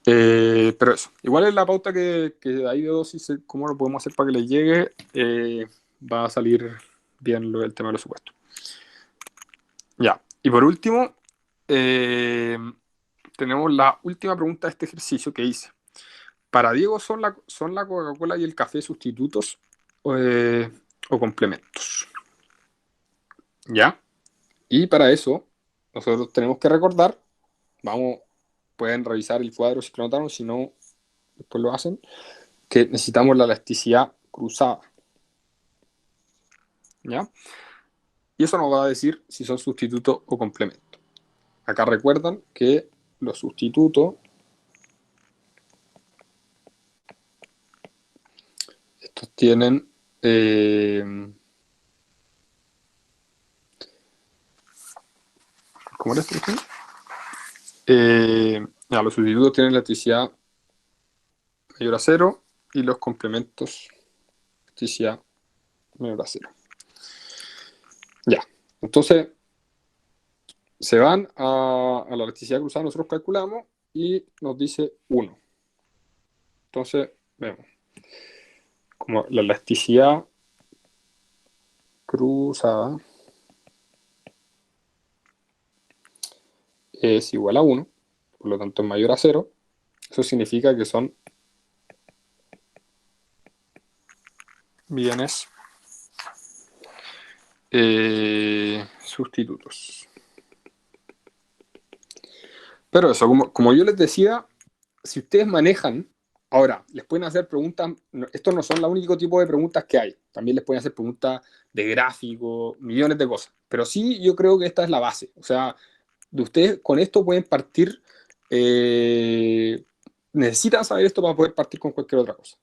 Pero eso, igual es la pauta que ahí veo cómo lo podemos hacer para que les llegue. Va a salir bien el tema de los supuestos. Ya, y por último, eh, tenemos la última pregunta de este ejercicio que hice. Para Diego, ¿son la Coca-Cola y el café sustitutos eh, o complementos? ¿Ya? Y para eso, nosotros tenemos que recordar, pueden revisar el cuadro si lo notaron, si no, después lo hacen, que necesitamos la elasticidad cruzada. ¿Ya? Y eso nos va a decir si son sustitutos o complementos. Acá recuerdan que los sustitutos, estos tienen... ¿cómo era esto? Los sustitutos tienen elasticidad mayor a cero y los complementos elasticidad menor a cero. Ya, entonces se van a la elasticidad cruzada, nosotros calculamos y nos dice 1. Entonces, vemos, como la elasticidad cruzada es igual a 1, por lo tanto es mayor a 0, eso significa que son bienes sustitutos. Pero eso, como yo les decía, si ustedes manejan Ahora, les pueden hacer preguntas, estos no son el único tipo de preguntas que hay, también les pueden hacer preguntas de gráfico, millones de cosas, pero sí yo creo que esta es la base, o sea, de ustedes con esto pueden partir, necesitan saber esto para poder partir con cualquier otra cosa.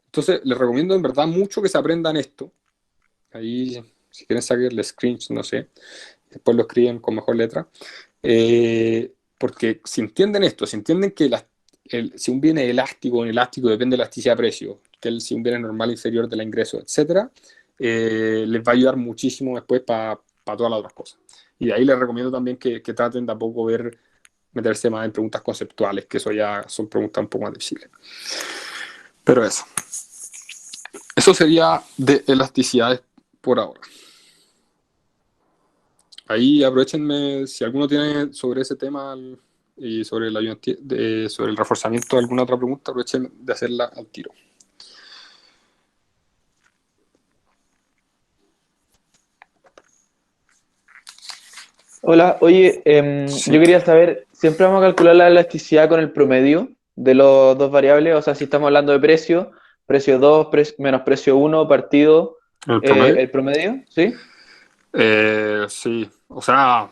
Entonces, les recomiendo en verdad mucho que se aprendan esto. Ahí, si quieren sacar el screenshot, no sé, después lo escriben con mejor letra. Porque si entienden esto, si entienden que si un bien es elástico o inelástico depende de la elasticidad de precio, que si un bien es normal inferior de la ingreso, etcétera, les va a ayudar muchísimo después para todas las otras cosas. Y de ahí les recomiendo también que traten tampoco meterse más en preguntas conceptuales, que eso ya son preguntas un poco más difíciles. Pero eso sería de elasticidades por ahora. Ahí aprovechenme, si alguno tiene sobre ese tema y sobre sobre el reforzamiento alguna otra pregunta, aprovechen de hacerla al tiro. Hola, oye, Sí. yo quería saber, ¿siempre vamos a calcular la elasticidad con el promedio de los dos variables? O sea, si estamos hablando de precio 2 menos precio 1 partido ¿El promedio? el promedio, ¿sí? Sí, o sea,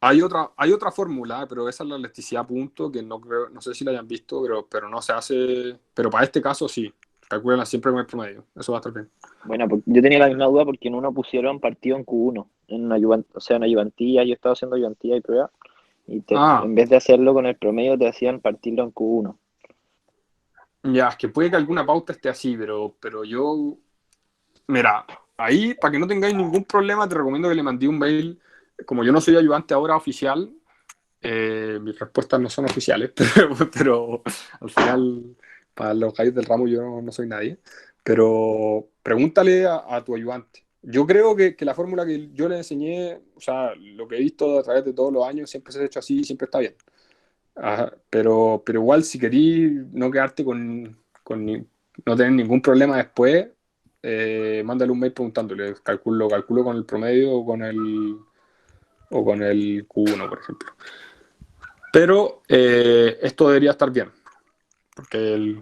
hay otra fórmula, pero esa es la elasticidad punto, que no sé si la hayan visto, pero no se hace, pero para este caso sí, calculan siempre con el promedio, eso va a estar bien. Bueno, pues yo tenía la misma duda porque en uno pusieron partido en Q1, en una o sea, una ayudantía, yo estaba haciendo ayudantía y prueba, y Ah, en vez de hacerlo con el promedio te hacían partirlo en Q1. ya, es que puede que alguna pauta esté así, pero yo, mira, ahí, para que no tengáis ningún problema, te recomiendo que le mandé un mail. Como yo no soy ayudante ahora oficial, mis respuestas no son oficiales, pero al final, para los gallos del ramo, yo no soy nadie. Pero pregúntale a tu ayudante. Yo creo que la fórmula que yo le enseñé, o sea, lo que he visto a través de todos los años, siempre se ha hecho así, siempre está bien. Ajá, pero igual, si querís no quedarte no tener ningún problema después, mándale un mail preguntándole, calculo con el promedio o con el Q1, por ejemplo. Pero esto debería estar bien, porque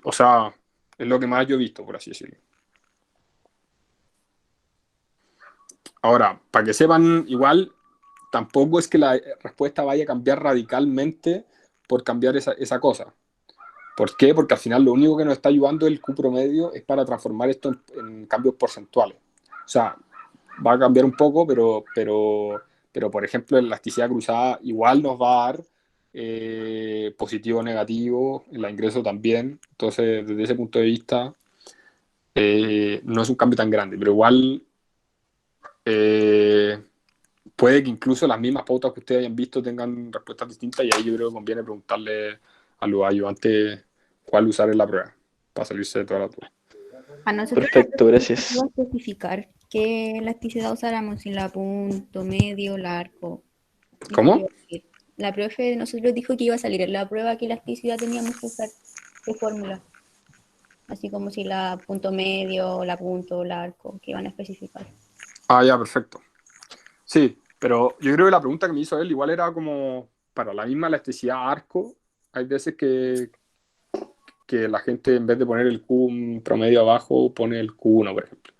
o sea, es lo que más yo he visto, por así decirlo. Ahora, para que sepan, igual, tampoco es que la respuesta vaya a cambiar radicalmente por cambiar esa cosa. ¿Por qué? Porque al final lo único que nos está ayudando el Q promedio es para transformar esto en cambios porcentuales. O sea, va a cambiar un poco, pero por ejemplo, la elasticidad cruzada igual nos va a dar positivo o negativo, en la ingreso también. Entonces, desde ese punto de vista, no es un cambio tan grande, pero igual eh, puede que incluso las mismas pautas que ustedes hayan visto tengan respuestas distintas, y ahí yo creo que conviene preguntarle a los ayudantes cuál usar en la prueba para salirse de todas las dudas. A nosotros Perfecto, nos gracias. iba a especificar qué elasticidad usáramos, si la punto, medio, largo. ¿Cómo? La profe de nosotros dijo que iba a salir en la prueba qué elasticidad teníamos que usar, qué fórmula. Así como si la punto medio, la punto, largo, que iban a especificar. Ah, ya, perfecto. Sí, pero yo creo que la pregunta que me hizo él igual era como para la misma elasticidad arco. Hay veces que la gente, en vez de poner el Q promedio abajo, pone el Q1, por ejemplo.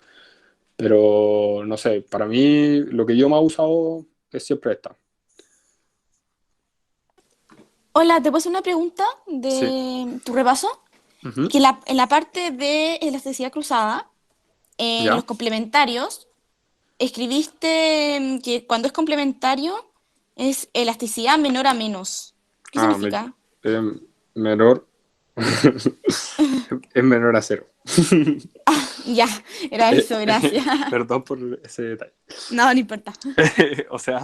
Pero no sé, para mí lo que yo más he usado es siempre esta. Hola, ¿te puedo hacer una pregunta Sí. de tu repaso? Uh-huh. Que en la parte de elasticidad cruzada, en ¿Ya? los complementarios, escribiste que cuando es complementario es elasticidad menor a menos. ¿Qué Ah, significa? menor. Es menor a 0. Ya, era eso, gracias. Perdón por ese detalle. No, no importa. O sea,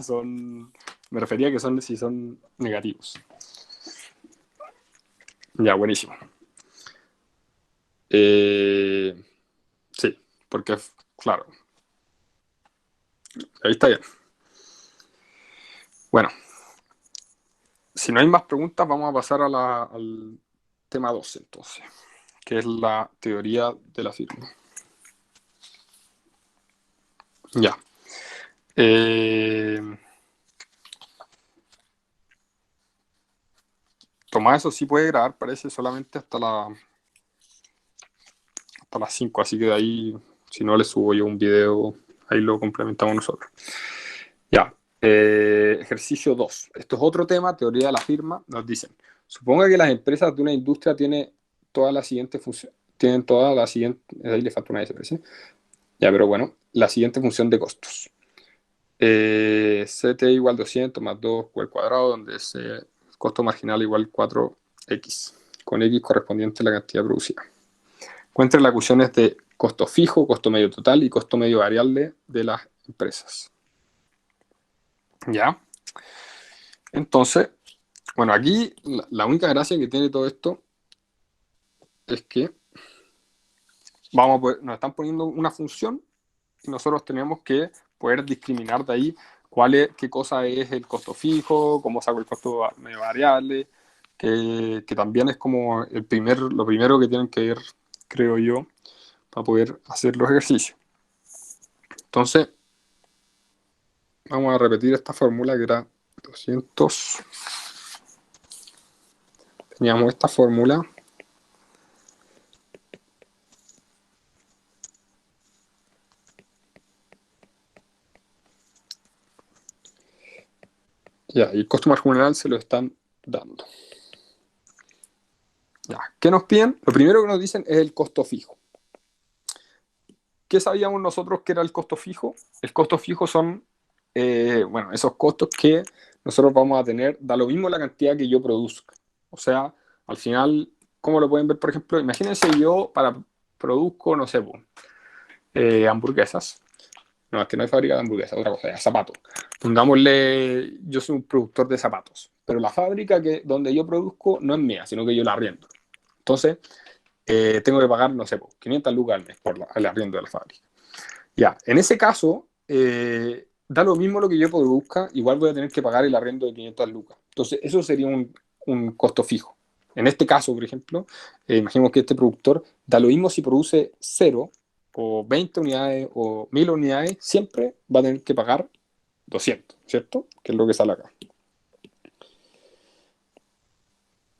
me refería a que si son negativos. Ya, buenísimo. Sí, porque, claro, ahí está bien. Bueno, si no hay más preguntas, vamos a pasar al tema 12, entonces, que es la teoría de la firma. Ya. Tomás, eso sí puede grabar, parece, solamente hasta las 5, así que de ahí, si no le subo yo un video, ahí lo complementamos nosotros. Ya, ejercicio 2. Esto es otro tema, teoría de la firma. Nos dicen, suponga que las empresas de una industria tienen todas las siguientes funciones, ahí le falta una S, parece. Ya, pero bueno, la siguiente función de costos. CT igual 200 más 2 al cuadrado, donde es costo marginal igual 4x, con x correspondiente a la cantidad producida. Encuentre las ecuaciones de costo fijo, costo medio total y costo medio variable de las empresas. ¿Ya? Entonces, bueno, aquí la única gracia que tiene todo esto es que nos están poniendo una función y nosotros tenemos que poder discriminar de ahí qué cosa es el costo fijo, cómo saco el costo medio variable, que también es como lo primero que tienen que ver, creo yo, para poder hacer los ejercicios. Entonces, vamos a repetir esta fórmula que era 200. Teníamos esta fórmula. Ya, y el costo marginal se lo están dando. Ya, ¿qué nos piden? Lo primero que nos dicen es el costo fijo. ¿Qué sabíamos nosotros que era el costo fijo? El costo fijo son, esos costos que nosotros vamos a tener, da lo mismo la cantidad que yo produzca. O sea, al final, ¿cómo lo pueden ver? Por ejemplo, imagínense yo produzco, no sé, hamburguesas. No, es que no hay fábrica de hamburguesas, otra cosa, zapatos. Pongámosle, yo soy un productor de zapatos, pero la fábrica donde yo produzco no es mía, sino que yo la arriendo. Entonces, tengo que pagar, no sé, 500 lucas al mes por el arriendo de la fábrica. Ya, en ese caso, da lo mismo lo que yo produzca, igual voy a tener que pagar el arriendo de 500 lucas. Entonces, eso sería un costo fijo. En este caso, por ejemplo, imaginemos que este productor da lo mismo si produce 0 o 20 unidades o 1000 unidades, siempre va a tener que pagar 200, ¿cierto? Que es lo que sale acá.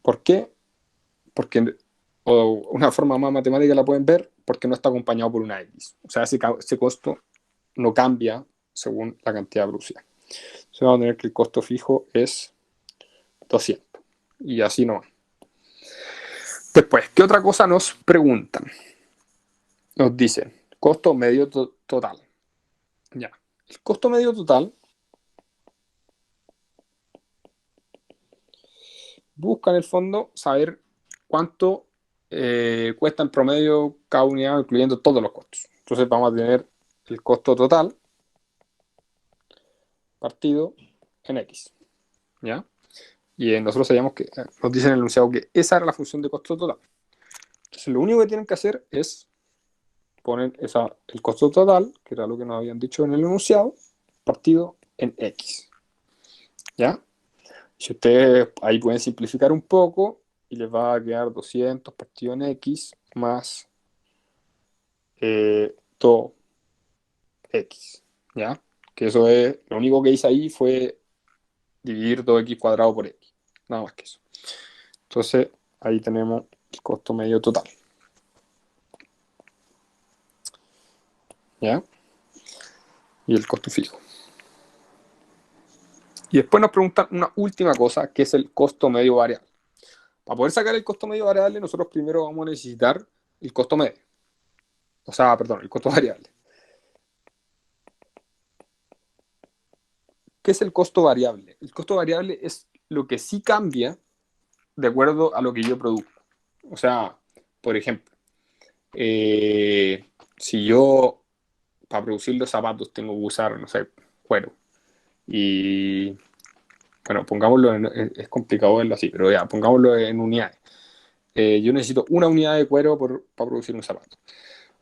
¿Por qué? Porque, o una forma más matemática la pueden ver, porque no está acompañado por una X. O sea, ese costo no cambia según la cantidad producida. Entonces vamos a tener que el costo fijo es 200. Y así no va. Después, ¿qué otra cosa nos preguntan? Nos dicen, costo medio total. Ya. El costo medio total busca en el fondo saber cuánto cuesta en promedio cada unidad, incluyendo todos los costos. Entonces vamos a tener el costo total partido en X. ¿Ya? Y nosotros sabíamos que nos dicen en el enunciado que esa era la función de costo total. Entonces lo único que tienen que hacer es poner el costo total, que era lo que nos habían dicho en el enunciado, partido en X. ¿Ya? Si ustedes ahí pueden simplificar un poco y les va a quedar 200 partido en X más 2X. ¿Ya? Que eso es, lo único que hice ahí fue dividir 2X cuadrado por X. Nada más que eso. Entonces ahí tenemos el costo medio total. ¿Ya? Y el costo fijo. Y después nos preguntan una última cosa, que es el costo medio variable. Para poder sacar el costo medio variable, nosotros primero vamos a necesitar el costo medio. O sea, perdón, el costo variable. ¿Qué es el costo variable? El costo variable es lo que sí cambia de acuerdo a lo que yo produzco. O sea, por ejemplo, si yo para producir los zapatos tengo que usar, no sé, cuero. Y bueno, pongámoslo es complicado verlo así, pero ya, pongámoslo en unidades. Yo necesito una unidad de cuero para producir un zapato.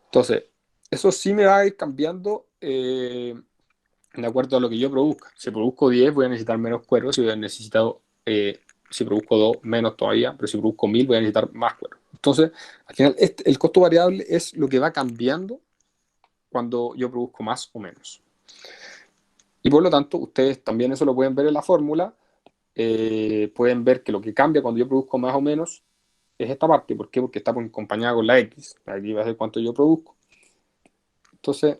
Entonces, eso sí me va a ir cambiando de acuerdo a lo que yo produzca. Si produzco 10, voy a necesitar menos cuero. Si produzco 2, menos todavía. Pero si produzco 1000, voy a necesitar más cuero. Entonces, al final, el costo variable es lo que va cambiando cuando yo produzco más o menos. Y por lo tanto, ustedes también eso lo pueden ver en la fórmula. pueden ver que lo que cambia cuando yo produzco más o menos es esta parte. ¿Por qué? Porque está acompañada con la X. Aquí va a ser cuánto yo produzco. Entonces,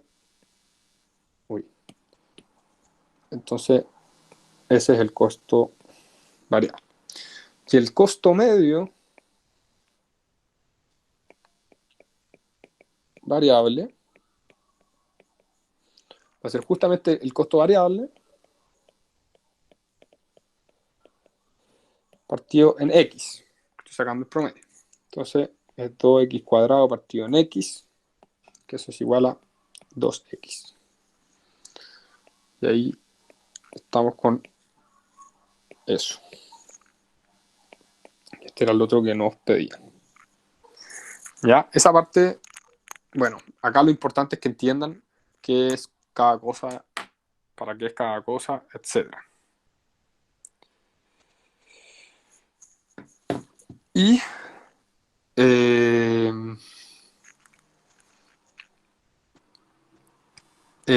entonces ese es el costo variable. Y el costo medio variable va a ser justamente el costo variable partido en X. Estoy sacando el promedio. Entonces es 2x cuadrado partido en X, que eso es igual a 2x. Y ahí estamos con eso. Este era el otro que nos pedían. Ya, esa parte, bueno, acá lo importante es que entiendan qué es cada cosa, para qué es cada cosa, etc. Y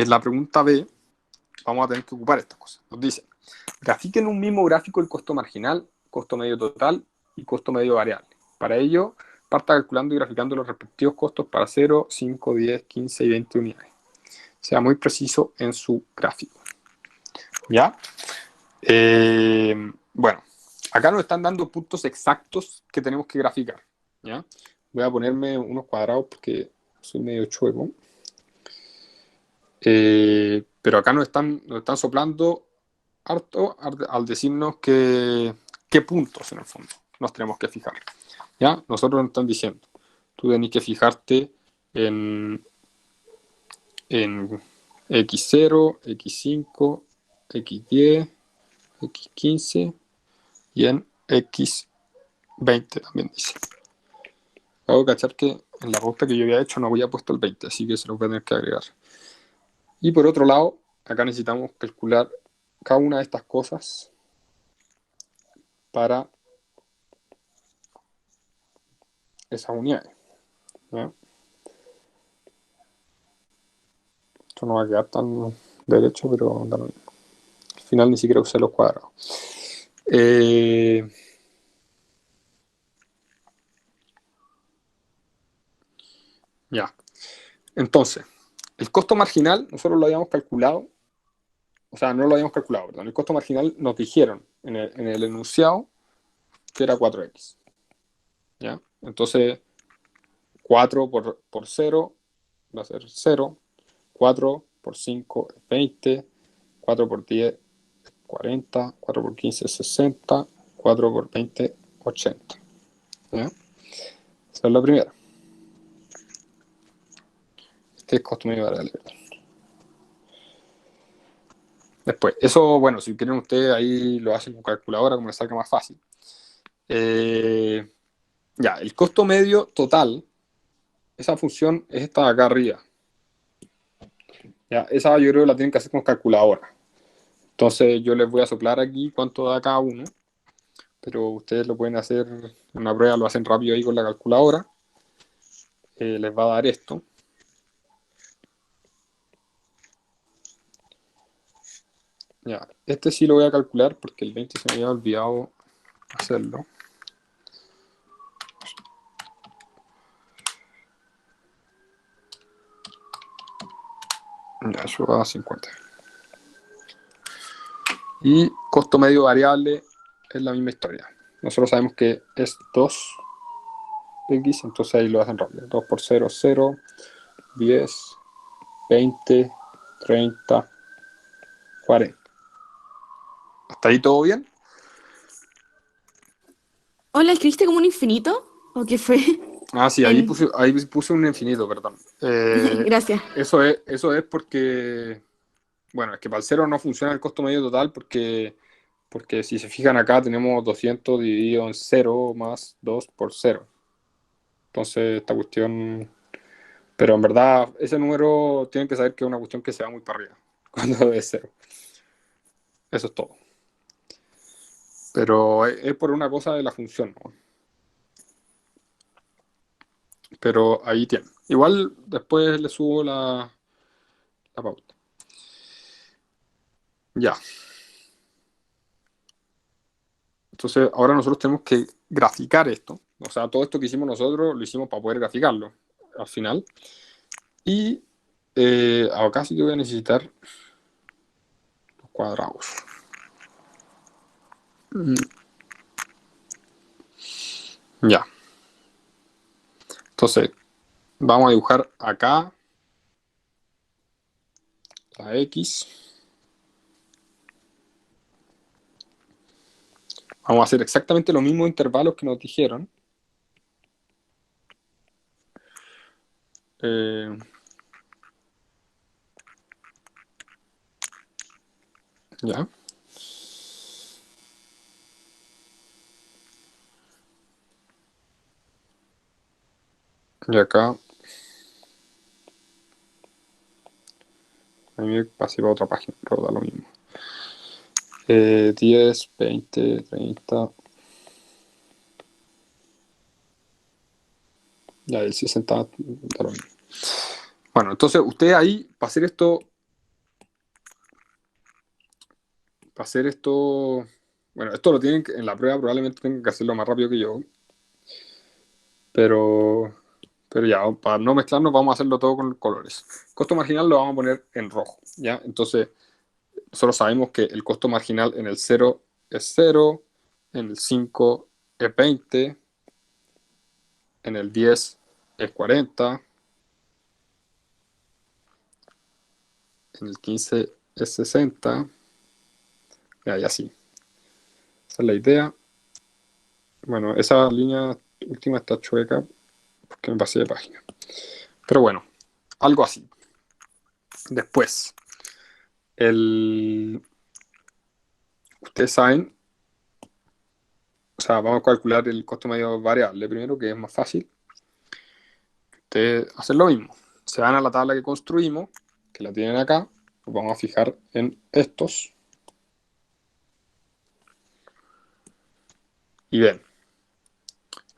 la pregunta B, vamos a tener que ocupar estas cosas. Nos dice, grafiquen un mismo gráfico el costo marginal, costo medio total y costo medio variable. Para ello, parta calculando y graficando los respectivos costos para 0, 5, 10, 15 y 20 unidades. Sea muy preciso en su gráfico. ¿Ya? Bueno, acá nos están dando puntos exactos que tenemos que graficar. ¿Ya? Voy a ponerme unos cuadrados porque soy medio chueco. Pero acá nos están soplando harto al decirnos qué puntos en el fondo nos tenemos que fijar. ¿Ya? Nosotros nos están diciendo, tú tenés que fijarte en X0, X5, X10, X15 y en X20 también dice. Hago cachar que en la pauta que yo había hecho no había puesto el 20, así que se lo voy a tener que agregar. Y por otro lado, acá necesitamos calcular cada una de estas cosas para esas unidades. ¿Ya? Esto no va a quedar tan derecho, pero al final ni siquiera usé los cuadrados. Ya. Entonces, el costo marginal nosotros lo habíamos calculado, o sea, no lo habíamos calculado, perdón. El costo marginal nos dijeron en el enunciado que era 4x. ¿Ya? Entonces, 4 por 0 va a ser 0, 4 por 5 es 20, 4 por 10 es 40, 4 por 15 es 60, 4 por 20 80. ¿Ya? Esa es la primera. Este es costo medio variable. Después, eso, bueno, si quieren ustedes ahí lo hacen con calculadora como les salga más fácil. Ya, el costo medio total, esa función es esta de acá arriba. Ya, esa yo creo que la tienen que hacer con calculadora. Entonces yo les voy a soplar aquí cuánto da cada uno, pero ustedes lo pueden hacer en una prueba, lo hacen rápido ahí con la calculadora. Les va a dar esto. Ya, este sí lo voy a calcular porque el 20 se me había olvidado hacerlo. Ya, eso va a 50. Y costo medio variable es la misma historia. Nosotros sabemos que es 2x, entonces ahí lo hacen rápido. 2 por 0, 0, 10, 20, 30, 40. ¿Hasta ahí todo bien? Hola, ¿escribiste como un infinito? ¿O qué fue? Ah, sí, ahí puse un infinito, perdón. Gracias. Eso es porque, bueno, es que para el 0 no funciona el costo medio total porque si se fijan acá tenemos 200 dividido en 0 más 2 por 0. Entonces esta cuestión, pero en verdad ese número tienen que saber que es una cuestión que se va muy para arriba cuando es 0. Eso es todo. Pero es por una cosa de la función, ¿no? Pero ahí tienen. Igual después le subo la pauta. Ya. Entonces, ahora nosotros tenemos que graficar esto. O sea, todo esto que hicimos nosotros lo hicimos para poder graficarlo al final. Y acá sí que voy a necesitar los cuadrados. Ya. Entonces, vamos a dibujar acá la X. Vamos a hacer exactamente los mismos intervalos que nos dijeron. Ya. Y acá a mí me pasé para otra página, pero da lo mismo. 10, 20, 30. Ya, el 60 da lo mismo. Bueno, entonces ustedes ahí, para hacer esto, bueno, esto lo tienen en la prueba, probablemente tengan que hacerlo más rápido que yo. Pero ya, para no mezclarnos, vamos a hacerlo todo con colores. Costo marginal lo vamos a poner en rojo, ¿ya? Entonces, nosotros sabemos que el costo marginal en el 0 es 0, en el 5 es 20, en el 10 es 40, en el 15 es 60, y así. Esa es la idea. Bueno, esa línea última está chueca porque me pasé de página. Pero bueno, algo así. Después, ustedes saben, o sea, vamos a calcular el costo medio variable primero, que es más fácil. Ustedes hacen lo mismo. Se van a la tabla que construimos, que la tienen acá. Nos vamos a fijar en estos. Y ven,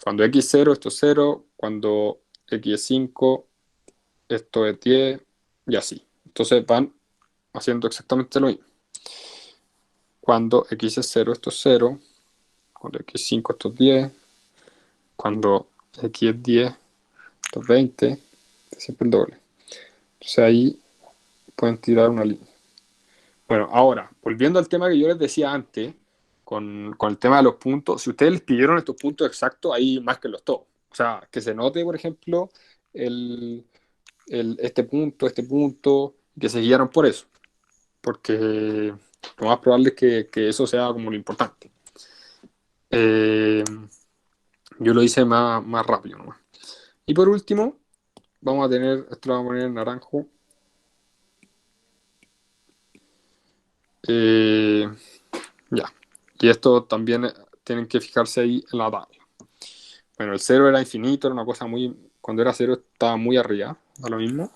cuando x es 0, esto es 0. Cuando x es 5, esto es 10. Y así. Entonces van haciendo exactamente lo mismo. Cuando x es 0, esto es 0. Cuando x es 5, esto es 10. Cuando x es 10, esto es 20. Es siempre el doble. Entonces ahí pueden tirar una línea. Bueno, ahora, volviendo al tema que yo les decía antes, con el tema de los puntos, si ustedes les pidieron estos puntos exactos, ahí más que los todos. O sea, que se note, por ejemplo, este punto, que se guiaron por eso. Porque lo más probable es que eso sea como lo importante. Yo lo hice más rápido nomás. Y por último, vamos a tener, esto lo vamos a poner en naranjo. Ya. Y esto también tienen que fijarse ahí en la tabla. Bueno, el 0 era infinito, era una cosa muy... Cuando era 0 estaba muy arriba, da lo mismo.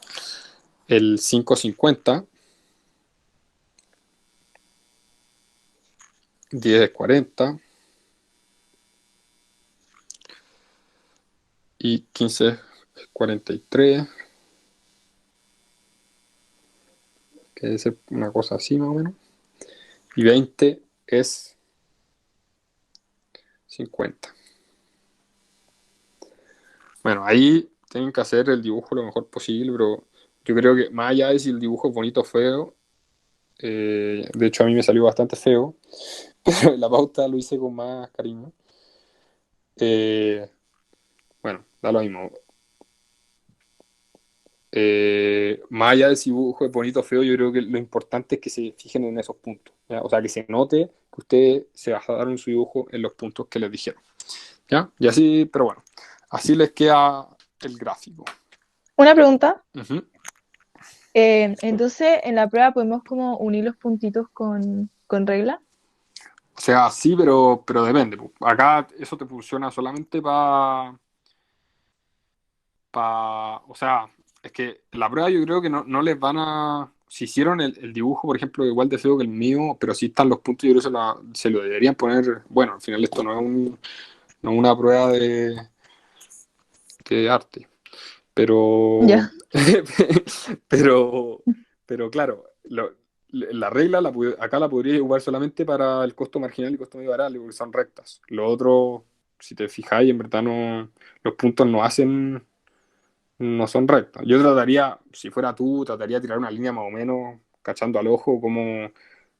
El 5,50. 10 es 40. Y 15 es 43. Que debe ser una cosa así más o menos. Y 20 es 50. Bueno, ahí tienen que hacer el dibujo lo mejor posible, pero yo creo que más allá de si el dibujo es bonito o feo, de hecho a mí me salió bastante feo, pero la pauta lo hice con más cariño. Bueno, da lo mismo. Más allá de si el dibujo es bonito o feo, yo creo que lo importante es que se fijen en esos puntos, ¿ya? O sea, que se note que ustedes se basaron en su dibujo en los puntos que les dijeron, ¿ya? Y así, pero bueno, así les queda el gráfico. Una pregunta. Uh-huh. Entonces, en la prueba podemos como unir los puntitos con regla. O sea, sí, pero depende. Acá eso te funciona solamente para... O sea, es que la prueba yo creo que no les van a... Si hicieron el dibujo, por ejemplo, igual de feo que el mío, pero si están los puntos, yo creo que se lo deberían poner... Bueno, al final esto no es una prueba de arte. Pero... Ya. pero claro, la regla acá la podría ocupar solamente para el costo marginal y costo medio variable, porque son rectas. Lo otro, si te fijáis, en verdad los puntos no son rectas. Yo trataría, si fuera tú, trataría de tirar una línea más o menos, cachando al ojo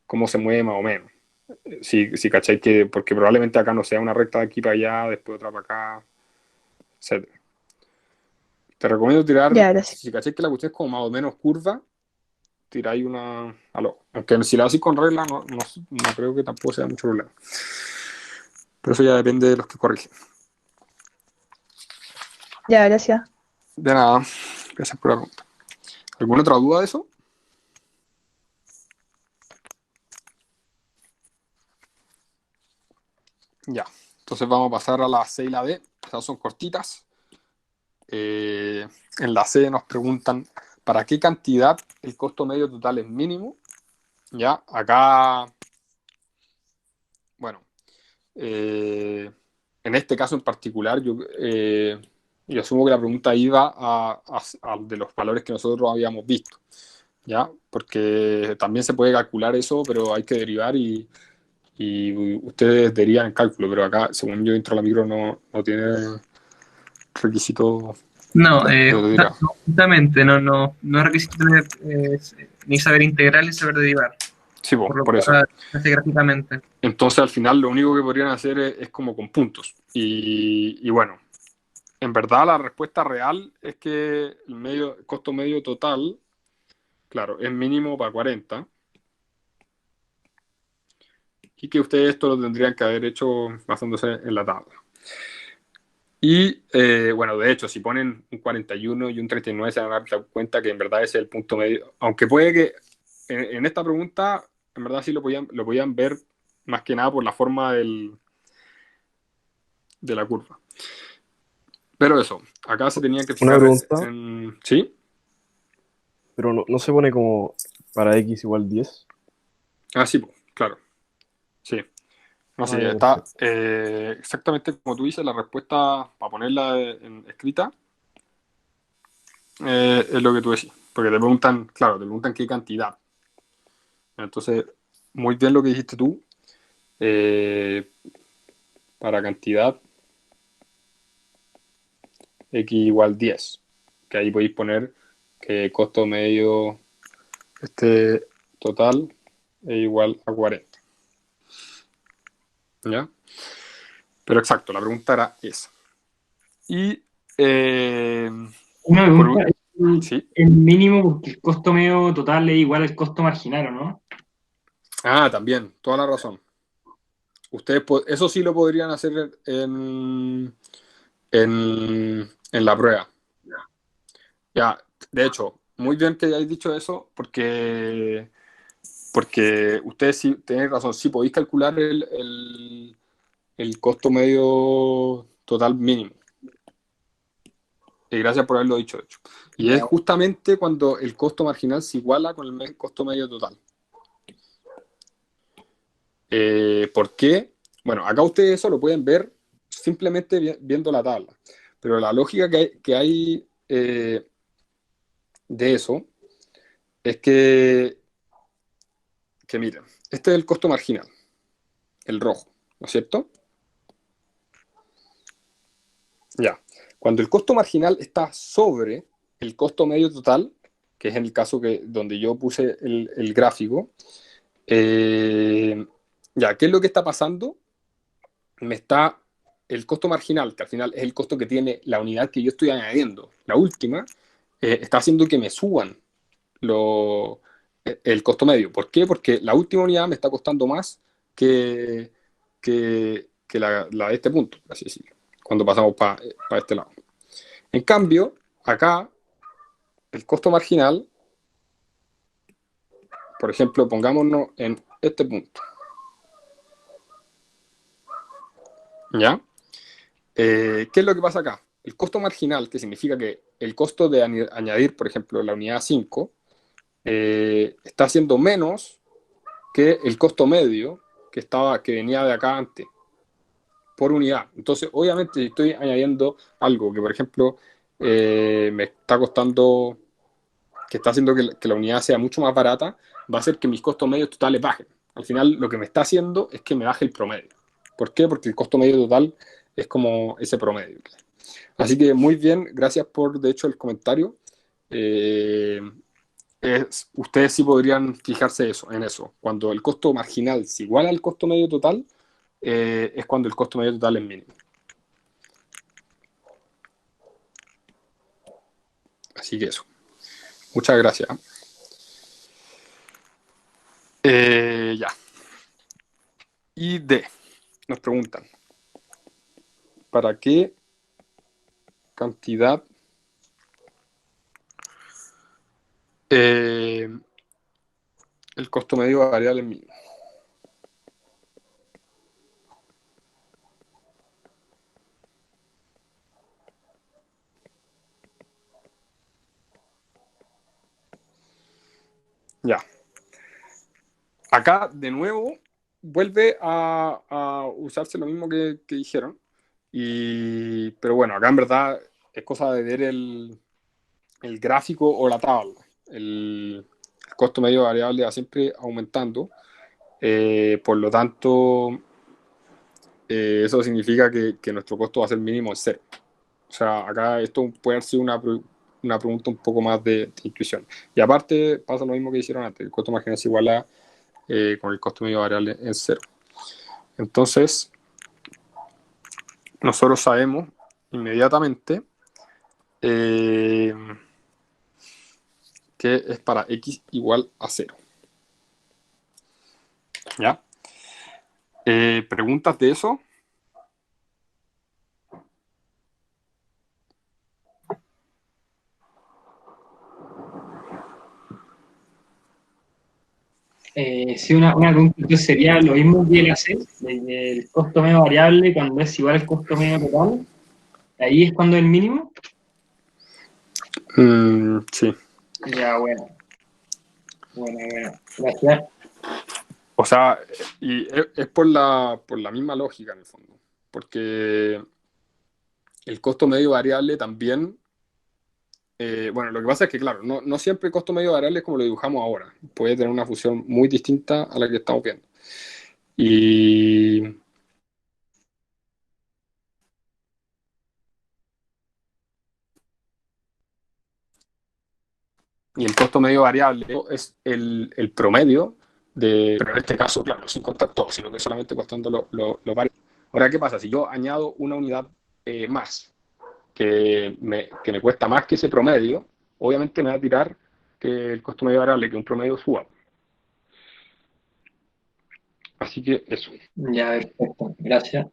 cómo se mueve más o menos. Si cacháis que, porque probablemente acá no sea una recta de aquí para allá, después otra para acá, etcétera. Te recomiendo tirar, Ya, gracias. si cacháis que la cuestión es como más o menos curva, tiráis una al ojo. Aunque si la haces con regla, no creo que tampoco sea mucho problema. Pero eso ya depende de los que corrigen. Ya, gracias. De nada, gracias por la pregunta. ¿Alguna otra duda de eso? Ya, entonces vamos a pasar a la C y la D. Esas son cortitas. En la C nos preguntan ¿para qué cantidad el costo medio total es mínimo? Ya, acá, bueno, en este caso en particular, yo asumo que la pregunta iba a de los valores que nosotros habíamos visto, ¿ya? Porque también se puede calcular eso, pero hay que derivar y ustedes derivan en cálculo, pero acá, según yo, Intro a la Micro no tiene requisito No, de derivar. justamente, no es requisito tener ni saber integral ni saber derivar, Sí, por lo por eso. cual se hace gráficamente. Entonces, al final, lo único que podrían hacer es como con puntos. Y bueno, en verdad, la respuesta real es que el costo medio total, claro, es mínimo para 40. Y que ustedes esto lo tendrían que haber hecho basándose en la tabla. Y bueno, de hecho, si ponen un 41 y un 39, se van a dar cuenta que en verdad ese es el punto medio. Aunque puede que en esta pregunta, en verdad sí lo podían ver más que nada por la forma de la curva. Pero eso, acá se tenían que Una fijar pregunta, en... ¿Sí? pero no se pone como para x igual 10. Ah, sí, pues, claro. Sí. No, sí, Ya, está perfecto. exactamente como tú dices, la respuesta, para ponerla escrita, es lo que tú decís. Porque te preguntan, claro, te preguntan qué cantidad. Entonces, muy bien lo que dijiste tú. Para cantidad, x igual 10. Que ahí podéis poner que costo medio total es igual a 40. ¿Ya? Pero exacto, la pregunta era esa. Y Una pregunta, sí. el mínimo porque el costo medio total es igual al costo marginal, ¿o no? Ah, también, toda la razón. Ustedes eso sí lo podrían hacer en la prueba. Ya, de hecho, muy bien que hayáis dicho eso, porque ustedes sí tenéis razón, sí podéis calcular el costo medio total mínimo. Y gracias por haberlo dicho, de hecho. Y es justamente cuando el costo marginal se iguala con el costo medio total. ¿Por qué? Bueno, acá ustedes eso lo pueden ver simplemente viendo la tabla. Pero la lógica que hay de eso es que miren, este es el costo marginal, el rojo, ¿no es cierto? Ya. Cuando el costo marginal está sobre el costo medio total, que es en el caso donde yo puse el gráfico, ya, ¿qué es lo que está pasando? El costo marginal, que al final es el costo que tiene la unidad que yo estoy añadiendo, la última, está haciendo que me suban el costo medio. ¿Por qué? Porque la última unidad me está costando más que la de este punto, así decirlo, cuando pasamos para este lado. En cambio, acá, el costo marginal, por ejemplo, pongámonos en este punto. ¿Ya? ¿Qué es lo que pasa acá? El costo marginal, que significa que el costo de añadir, por ejemplo, la unidad 5, está siendo menos que el costo medio que venía de acá antes, por unidad. Entonces, obviamente, si estoy añadiendo algo que, por ejemplo, me está costando que está haciendo que la unidad sea mucho más barata, va a hacer que mis costos medios totales bajen. Al final, lo que me está haciendo es que me baje el promedio. ¿Por qué? Porque el costo medio total es como ese promedio. Así que muy bien, gracias por, de hecho, el comentario. Ustedes sí podrían fijarse en eso. Cuando el costo marginal es igual al costo medio total, es cuando el costo medio total es mínimo. Así que eso. Muchas gracias. Ya. Y D. Nos preguntan, ¿para qué cantidad el costo medio variable es mínimo? Ya. Acá, de nuevo, vuelve a usarse lo mismo que dijeron. Pero bueno, acá en verdad es cosa de ver el gráfico o la tabla. El costo medio variable va siempre aumentando. Por lo tanto, eso significa que nuestro costo va a ser mínimo en cero. O sea, acá esto puede ser una pregunta un poco más de intuición. Y aparte, pasa lo mismo que hicieron antes. El costo marginal es igual a con el costo medio variable en cero. Entonces, nosotros sabemos inmediatamente que es para x igual a 0. ¿Ya? ¿Preguntas de eso? Sí, una pregunta entonces sería lo mismo que el AC, el costo medio variable cuando es igual al costo medio total, ahí es cuando es el mínimo. Sí. Ya, bueno. Gracias. O sea, y es por la misma lógica en el fondo, porque el costo medio variable también, bueno, lo que pasa es que, claro, no siempre el costo medio variable es como lo dibujamos ahora, puede tener una función muy distinta a la que estamos viendo. Y el costo medio variable es el promedio pero en este caso, claro, sin contar todo, sino que solamente contando los variables. Ahora, ¿qué pasa? Si yo añado una unidad más, que me cuesta más que ese promedio, obviamente me va a tirar que el costo medio variable, que un promedio suba. Así que eso. Ya, perfecto. Gracias.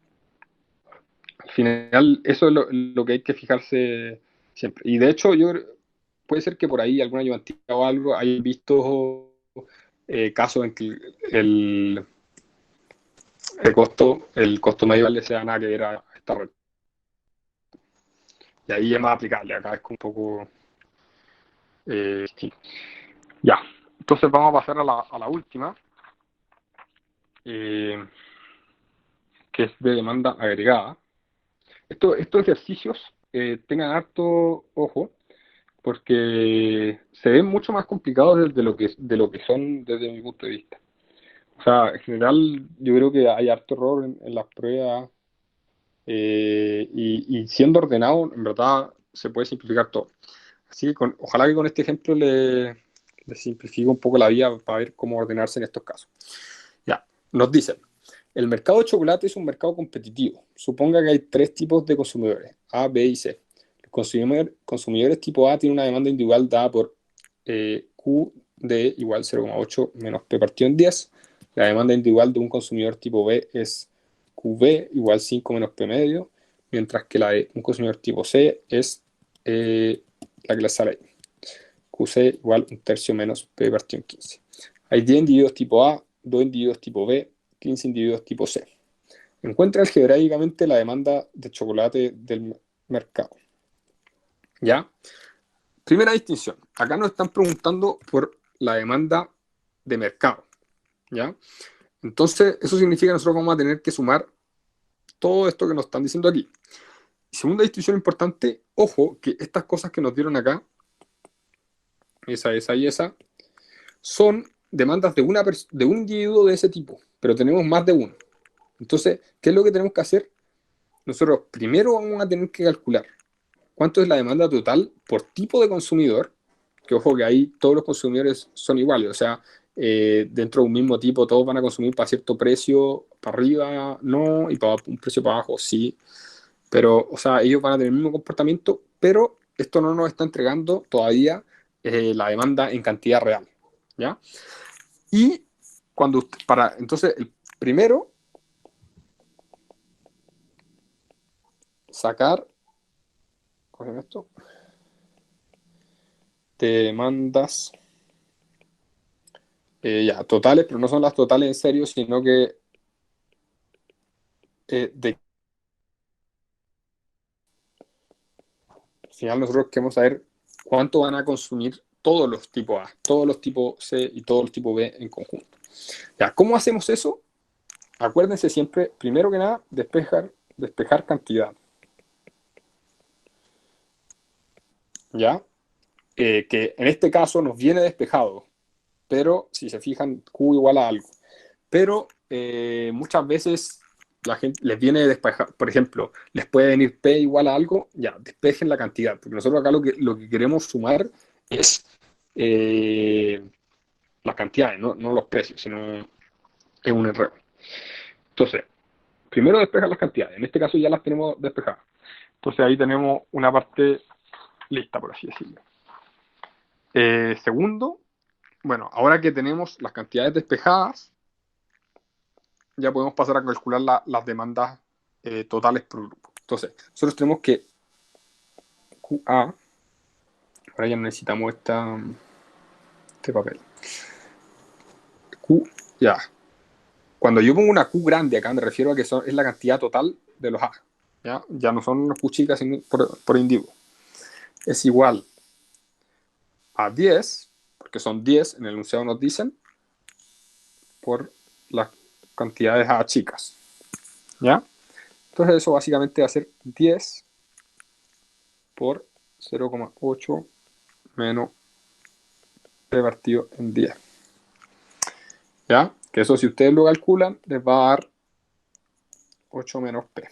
Al final, eso es lo que hay que fijarse siempre. Y de hecho, puede ser que por ahí alguna ayudantía o algo haya visto casos en que el costo medio variable sea nada que ver a esta red. Y ahí es más aplicable. Acá es un poco distinto. Ya. Entonces vamos a pasar a la última. Que es de demanda agregada. Estos ejercicios tengan harto ojo, porque se ven mucho más complicados de lo que son desde mi punto de vista. O sea, en general yo creo que hay harto error en las pruebas y siendo ordenado, en verdad se puede simplificar todo. Así que ojalá que con este ejemplo le simplifique un poco la vida para ver cómo ordenarse en estos casos. Ya, nos dicen, el mercado de chocolate es un mercado competitivo. Suponga que hay 3 tipos de consumidores, A, B y C. Los consumidores tipo A tienen una demanda individual dada por Q de igual 0,8 menos P partido en 10. La demanda individual de un consumidor tipo B es QB igual 5 menos P medio, mientras que la de un consumidor tipo C es la que les sale ahí. QC igual 1/3 menos P partido en 15. Hay 10 individuos tipo A, 2 individuos tipo B, 15 individuos tipo C. Encuentra algebraicamente la demanda de chocolate del mercado. ¿Ya? Primera distinción. Acá nos están preguntando por la demanda de mercado. ¿Ya? Entonces, eso significa que nosotros vamos a tener que sumar todo esto que nos están diciendo aquí. Segunda distinción importante, ojo, que estas cosas que nos dieron acá esa y esa, son demandas de un individuo de ese tipo, pero tenemos más de uno. Entonces, ¿qué es lo que tenemos que hacer? Nosotros primero vamos a tener que calcular cuánto es la demanda total por tipo de consumidor, que ojo que ahí todos los consumidores son iguales, o sea, dentro de un mismo tipo todos van a consumir para cierto precio, para arriba no, y para un precio para abajo sí, pero, o sea, ellos van a tener el mismo comportamiento, pero esto no nos está entregando todavía la demanda en cantidad real, ¿ya? Y entonces, el primero, sacar, ¿cómo se llama esto? Demandas ya, totales, pero no son las totales en serio, sino que al final nosotros queremos saber cuánto van a consumir todos los tipos A, todos los tipos C y todos los tipos B en conjunto. Ya, ¿cómo hacemos eso? Acuérdense siempre, primero que nada, despejar cantidad. ¿Ya? Que en este caso nos viene despejado, pero si se fijan, Q igual a algo. Pero muchas veces la gente les viene despejado, por ejemplo, les puede venir P igual a algo, ya, despejen la cantidad, porque nosotros acá lo que queremos sumar es las cantidades, no los precios, sino es un error. Entonces, primero despejar las cantidades, en este caso ya las tenemos despejadas. Entonces ahí tenemos una parte lista, por así decirlo. Segundo, bueno, ahora que tenemos las cantidades despejadas, ya podemos pasar a calcular las demandas totales por grupo. Entonces, nosotros tenemos que QA, ahora ya no necesitamos este papel. Q, ya. Cuando yo pongo una Q grande acá, me refiero a que es la cantidad total de los A. Ya no son Q chicas sino por individuo. Es igual a 10, porque son 10, en el enunciado nos dicen, por las cantidades A chicas. ¿Ya? Entonces eso básicamente va a ser 10 por 0,8 menos P partido en 10. ¿Ya? Que eso si ustedes lo calculan les va a dar 8 menos P.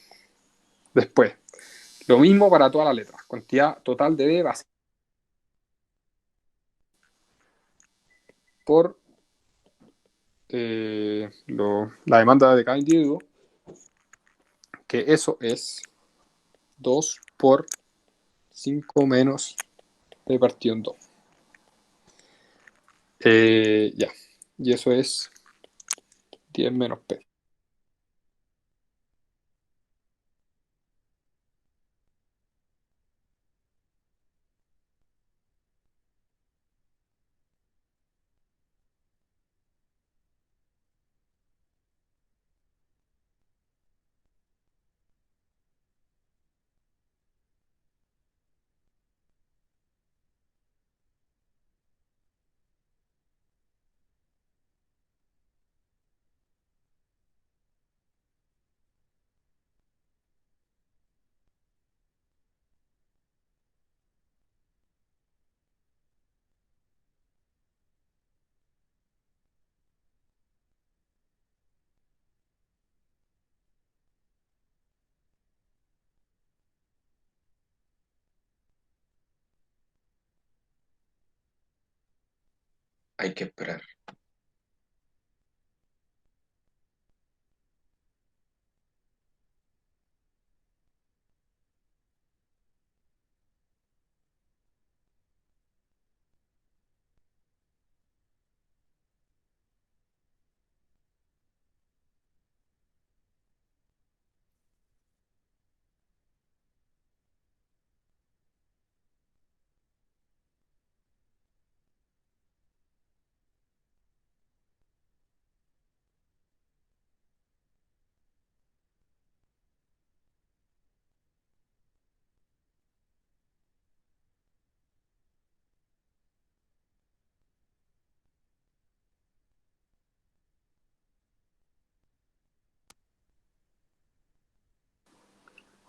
Después, lo mismo para todas las letras. Cantidad total de D va a ser por la demanda de cada individuo, que eso es 2 por 5 menos P partido en 2. Ya. Y eso es 10 menos P. Hay que esperar.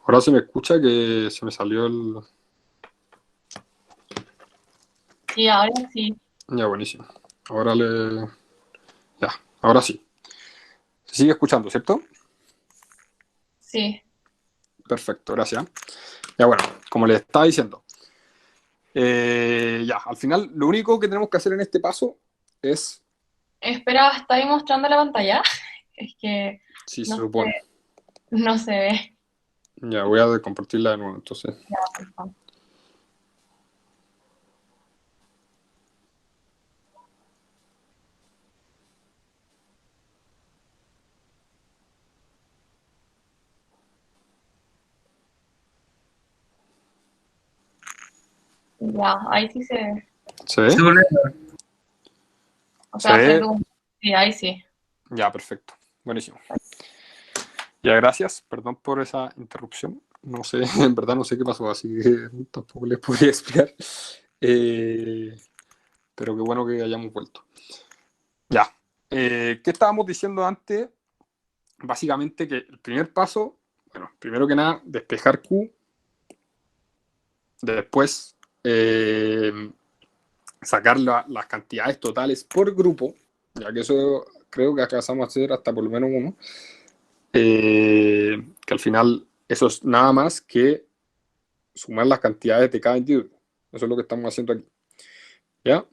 Ahora se me escucha que se me salió Sí, ahora sí. Ya, buenísimo. Ahora Ya, ahora sí. Se sigue escuchando, ¿cierto? Sí. Perfecto, gracias. Ya, bueno, como les estaba diciendo, ya, al final lo único que tenemos que hacer en este paso es, Espera, ¿está ahí mostrando la pantalla? Es que si se no supone, no se ve. ya voy a compartirla de nuevo, entonces. Ya, por favor. Ya, ahí sí se ve. ¿Se ve? O ¿Se sea, se ve? ve. Sí, ahí sí. Ya, perfecto. Buenísimo. Ya, gracias. Perdón por esa interrupción. No sé, en verdad no sé qué pasó, así que tampoco les podría explicar. Pero qué bueno que hayamos vuelto. Ya. ¿Qué estábamos diciendo antes? Básicamente que el primer paso, bueno, primero que nada, despejar Q. Después, sacar las cantidades totales por grupo, ya que eso creo que alcanzamos a hacer hasta por lo menos uno. Que al final eso es nada más que sumar las cantidades de cada individuo. Eso es lo que estamos haciendo aquí. ¿Ya?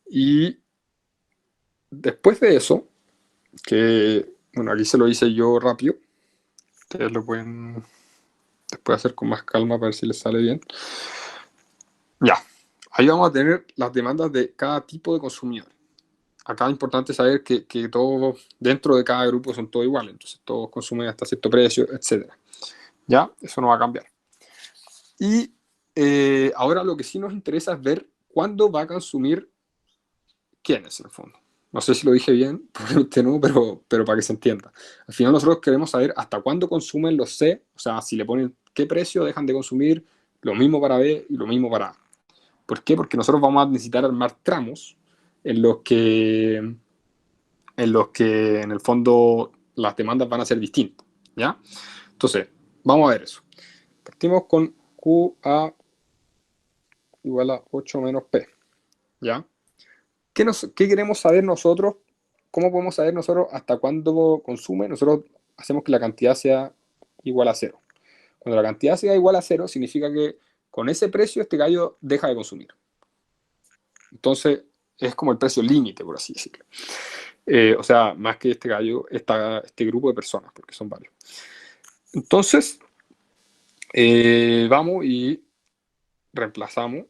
Y después de eso, que bueno, aquí se lo hice yo rápido, ustedes lo pueden después hacer con más calma para ver si les sale bien. Ya, ahí vamos a tener las demandas de cada tipo de consumidor. Acá es importante saber que todos dentro de cada grupo son todos iguales, entonces todos consumen hasta cierto precio, etc. ¿Ya? Eso no va a cambiar. Y ahora lo que sí nos interesa es ver cuándo va a consumir quiénes, en el fondo. No sé si lo dije bien, probablemente no, pero para que se entienda. Al final nosotros queremos saber hasta cuándo consumen los C, o sea, si le ponen qué precio dejan de consumir, lo mismo para B y lo mismo para A. ¿Por qué? Porque nosotros vamos a necesitar armar tramos en los que en el fondo las demandas van a ser distintas, ¿ya? Entonces, vamos a ver eso. Partimos con QA igual a 8 menos P, ¿ya? ¿Qué queremos saber nosotros? ¿Cómo podemos saber nosotros hasta cuándo consume? Nosotros hacemos que la cantidad sea igual a 0. Cuando la cantidad sea igual a 0, significa que con ese precio este gallo deja de consumir. Entonces, es como el precio límite, por así decirlo. O sea, más que este gallo, este grupo de personas, porque son varios. Entonces, vamos y reemplazamos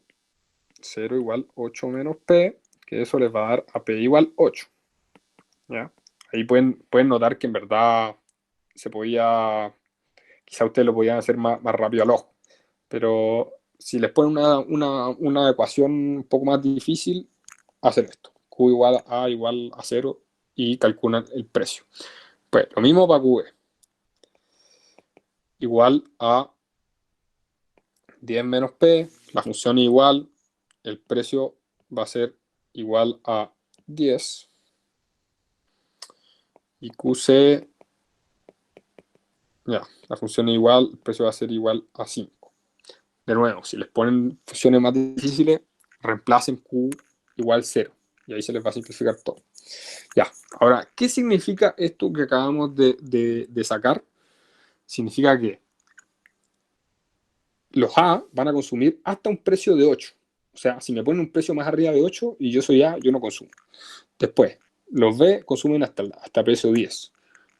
0 igual 8 menos P, que eso les va a dar a P igual 8. ¿Ya? Ahí pueden notar que en verdad se podía, quizá ustedes lo podían hacer más rápido al ojo, pero si les ponen una ecuación un poco más difícil, hacen esto. Q igual a 0 y calculan el precio. Pues lo mismo para QB. Igual a 10 menos P, la función es igual, el precio va a ser igual a 10 y QC, ya, la función es igual, el precio va a ser igual a 5. De nuevo, si les ponen funciones más difíciles, reemplacen Q igual 0 y ahí se les va a simplificar todo. Ya, ahora, ¿qué significa esto que acabamos de sacar? Significa que los A van a consumir hasta un precio de 8. O sea, si me ponen un precio más arriba de 8 y yo soy A, yo no consumo. Después, los B consumen hasta precio 10.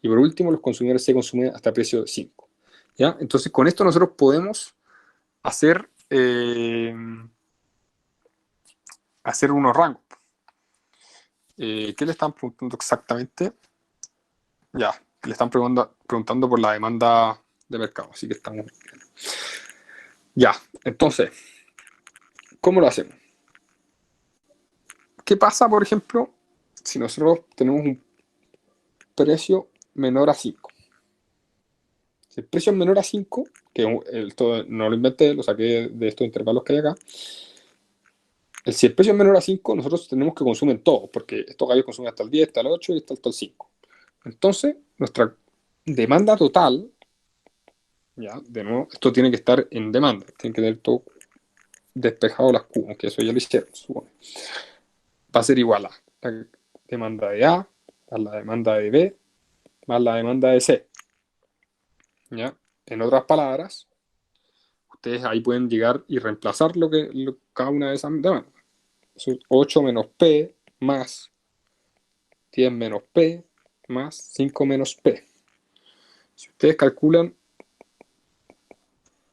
Y por último, los consumidores C consumen hasta precio 5. ¿Ya? Entonces, con esto nosotros podemos hacer unos rangos. ¿Qué le están preguntando exactamente? Ya, le están preguntando por la demanda de mercado. Así que estamos bien. Ya, entonces, ¿cómo lo hacemos? ¿Qué pasa, por ejemplo, si nosotros tenemos un precio menor a 5? Si el precio es menor a 5, que esto no lo inventé, lo saqué de estos intervalos que hay acá. Si el precio es menor a 5, nosotros tenemos que consumir todo, porque estos gallos consumen hasta el 10, hasta el 8 y hasta el 5. Entonces, nuestra demanda total, ya, de nuevo, esto tiene que estar en demanda, tiene que tener todo despejado las Q, aunque eso ya lo hicieron, supone. Va a ser igual a la demanda de A, más la demanda de B, más la demanda de C. ¿Ya? En otras palabras, ustedes ahí pueden llegar y reemplazar cada una de esas demandas. Eso es 8 menos P más 10 menos P más 5 menos P. Si ustedes calculan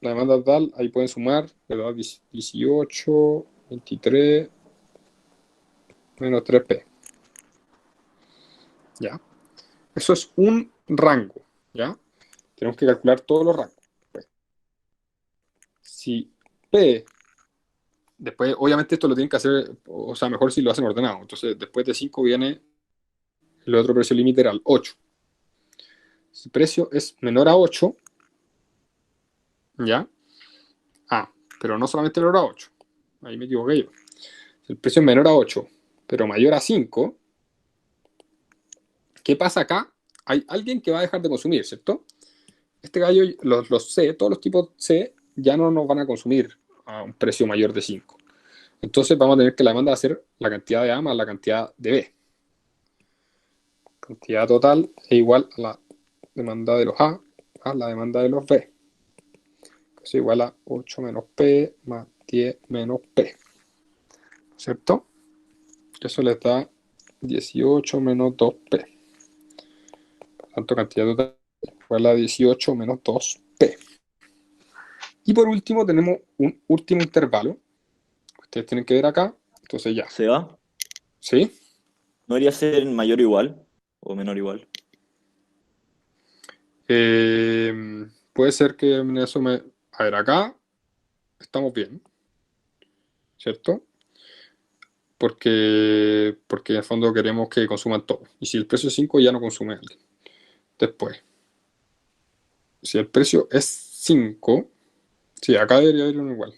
la demanda total, ahí pueden sumar, ¿verdad? 18, 23, menos 3P. ¿Ya? Eso es un rango, ¿ya? Tenemos que calcular todos los rangos. Pues, si P, después, obviamente esto lo tienen que hacer, o sea, mejor si lo hacen ordenado. Entonces, después de 5 viene el otro precio límite era el 8. Si el precio es menor a 8, ¿ya? Pero no solamente menor a 8. Ahí me equivoqué yo. Si el precio es menor a 8, pero mayor a 5, ¿qué pasa acá? Hay alguien que va a dejar de consumir, ¿cierto? Este gallo, los C, todos los tipos C, ya no nos van a consumir a un precio mayor de 5. Entonces vamos a tener que la demanda va a ser la cantidad de A más la cantidad de B. Cantidad total es igual a la demanda de los A más la demanda de los B. Es igual a 8 menos P más 10 menos P. ¿Cierto? Eso les da 18 menos 2P. Por tanto, cantidad total igual a 18 menos 2P. Y por último tenemos un último intervalo. Ustedes tienen que ver acá. Entonces ya. ¿Se va? ¿Sí? ¿No debería ser mayor o igual? ¿O menor o igual? Puede ser que en eso me... A ver, acá estamos bien. ¿Cierto? Porque en el fondo queremos que consuman todo. Y si el precio es 5, ya no consume alguien. Después, si el precio es 5, sí, acá debería haber uno igual.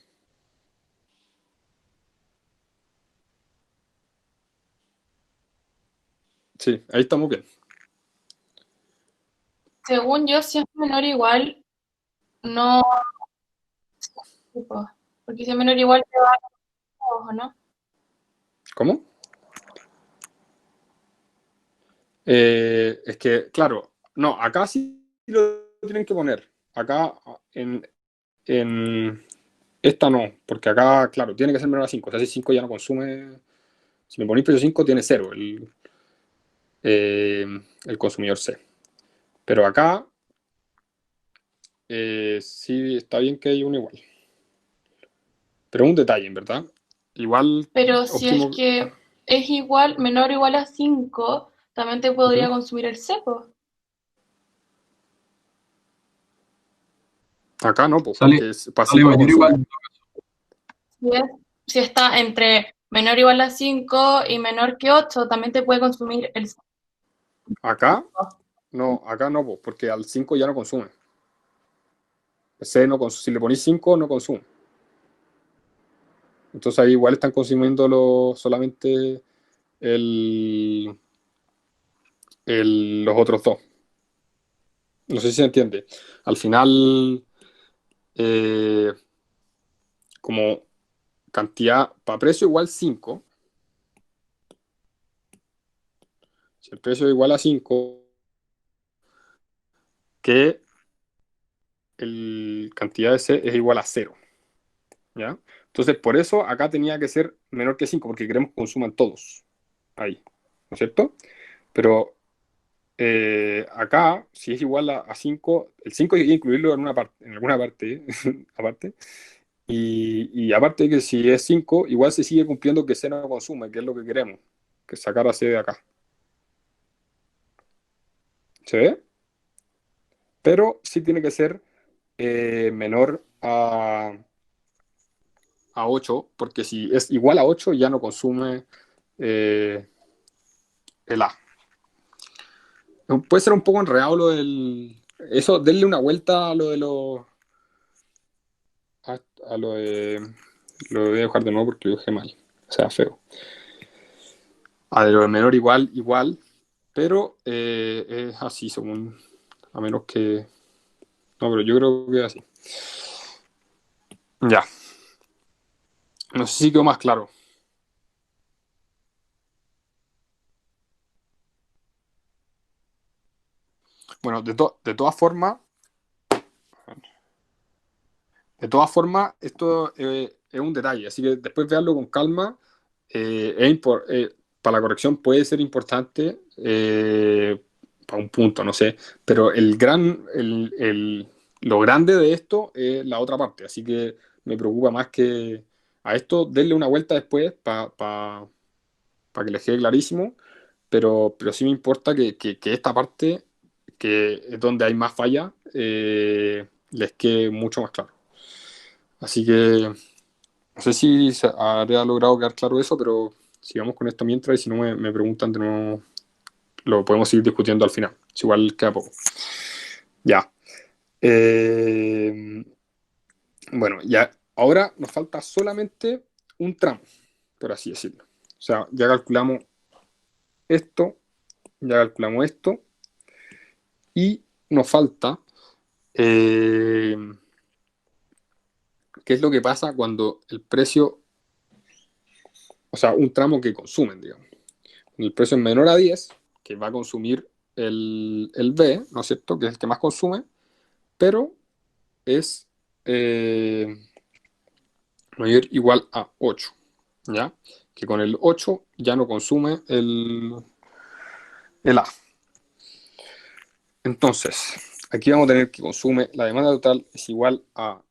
Sí, ahí estamos bien. Según yo, si es menor o igual, no. Porque si es menor o igual, te va a ojo, ¿no? ¿Cómo? Es que, claro, no, acá sí lo tienen que poner. Acá en esta no, porque acá, claro, tiene que ser menor a 5. O sea, si 5 ya no consume. Si me ponéis precio 5, tiene 0 el consumidor C. Pero acá sí está bien que haya uno igual. Pero un detalle, en verdad. Igual, Pero si es óptimo. que es igual, menor o igual a 5, también te podría consumir el cepo. Acá no, pues, Sale, porque para sale 5 no mayor consume. igual. Si está entre menor o igual a 5 y menor que 8, también te puede consumir el cepo. Acá no, pues, porque al 5 ya no consume. C no si le ponéis 5, no consume. Entonces ahí igual están consumiendo solamente los otros dos. No sé si se entiende. Al final, como cantidad, para precio igual 5. Si el precio es igual a 5, que la cantidad de C es igual a 0. ¿Ya? Entonces, por eso acá tenía que ser menor que 5, porque queremos que consuman todos. Ahí, ¿no es cierto? Pero acá, si es igual a 5, el 5 hay que incluirlo en alguna parte, aparte. Y aparte de que si es 5, igual se sigue cumpliendo que C no consume, que es lo que queremos, que sacar a C de acá. ¿Se ve? Pero sí tiene que ser menor a 8, porque si es igual a 8 ya no consume el A. Puede ser un poco enredado lo del... Eso, denle una vuelta a lo de los... A lo de... Lo voy a dejar de nuevo porque lo dejé mal. O sea, feo. A lo de menor igual, pero es así según... A menos que... No, pero yo creo que es así. Ya. No sé si quedó más claro. Bueno, de todas formas, esto es un detalle, así que después veanlo con calma. Para la corrección puede ser importante para un punto, no sé, pero lo grande de esto es la otra parte, así que me preocupa más que a esto denle una vuelta después para que les quede clarísimo, pero sí me importa que esta parte, que es donde hay más falla, les quede mucho más claro. Así que no sé si se habría logrado quedar claro eso, pero sigamos con esto mientras, y si no me preguntan de nuevo, lo podemos seguir discutiendo al final. Es igual queda poco. Ya. Bueno, ya. Ahora nos falta solamente un tramo, por así decirlo. O sea, ya calculamos esto, y nos falta qué es lo que pasa cuando el precio, o sea, un tramo que consumen, digamos. El precio es menor a 10, que va a consumir el B, ¿no es cierto? Que es el que más consume, pero es mayor o igual a 8, ¿ya? Que con el 8 ya no consume el A. Entonces, aquí vamos a tener que consume, la demanda total es igual a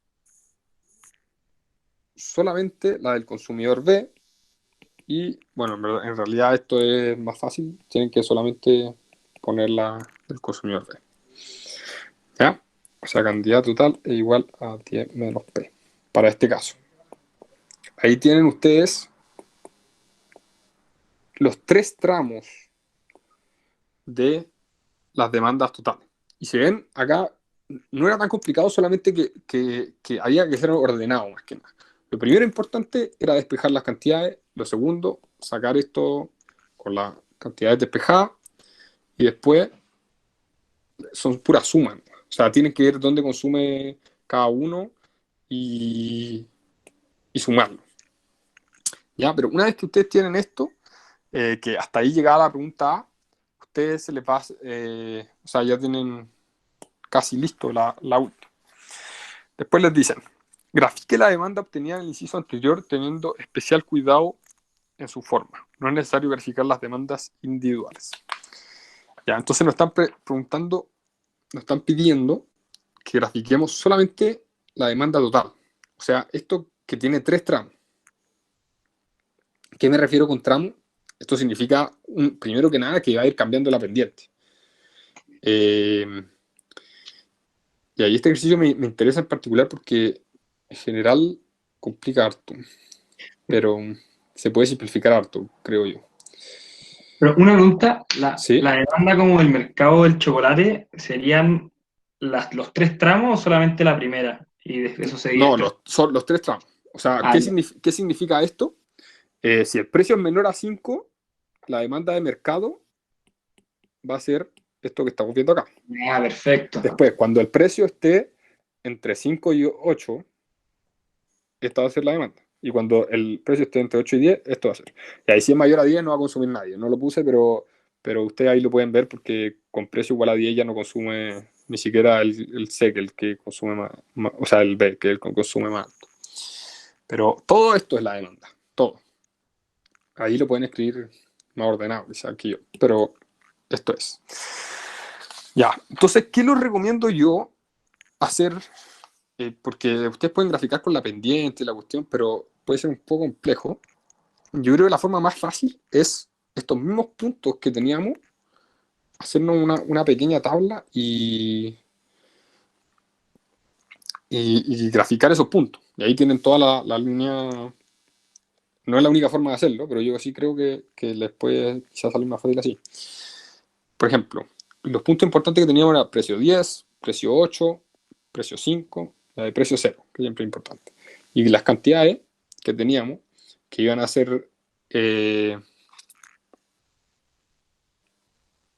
solamente la del consumidor B, y bueno, en realidad esto es más fácil, tienen que solamente poner la del consumidor B. ¿Ya? O sea, cantidad total es igual a 10 menos P, para este caso. Ahí tienen ustedes los 3 tramos de las demandas totales. Y si ven, acá no era tan complicado, solamente que había que ser ordenado más que nada. Lo primero importante era despejar las cantidades, lo segundo, sacar esto con las cantidades despejadas, y después son puras sumas. O sea, tienen que ver dónde consume cada uno y sumarlo. ¿Ya? Pero una vez que ustedes tienen esto, que hasta ahí llegaba la pregunta A, ustedes se les va, o sea, ya tienen casi listo la última. Después les dicen, grafique la demanda obtenida en el inciso anterior teniendo especial cuidado en su forma. No es necesario verificar las demandas individuales. Ya, entonces nos están preguntando, nos están pidiendo que grafiquemos solamente la demanda total. O sea, esto que tiene 3 tramos. ¿Qué me refiero con tramo? Esto significa, primero que nada, que va a ir cambiando la pendiente. Y ahí este ejercicio me interesa en particular porque en general complica harto, pero se puede simplificar harto, creo yo. Pero una pregunta, ¿Sí? la demanda como del mercado del chocolate, ¿serían los 3 tramos o solamente la primera? Y eso sería No, son los 3 tramos. O sea, ¿qué significa esto? Si el precio es menor a 5, la demanda de mercado va a ser esto que estamos viendo acá. Ah, perfecto. Después, cuando el precio esté entre 5 y 8, esta va a ser la demanda. Y cuando el precio esté entre 8 y 10, esto va a ser. Y ahí si es mayor a 10 no va a consumir nadie. No lo puse, pero ustedes ahí lo pueden ver porque con precio igual a 10 ya no consume ni siquiera el C, que el que consume más, o sea, el B, que es el que consume más alto. Pero todo esto es la demanda. Todo. Ahí lo pueden escribir más ordenado, quizás que yo. Pero esto es. Ya, entonces, ¿qué les recomiendo yo hacer? Porque ustedes pueden graficar con la pendiente, la cuestión, pero puede ser un poco complejo. Yo creo que la forma más fácil es estos mismos puntos que teníamos, hacernos una pequeña tabla y graficar esos puntos. Y ahí tienen toda la línea. No es la única forma de hacerlo, pero yo sí creo que les puede quizás salir más fácil así. Por ejemplo, los puntos importantes que teníamos eran precio 10, precio 8, precio 5, precio 0, que siempre es importante. Y las cantidades que teníamos, que iban a ser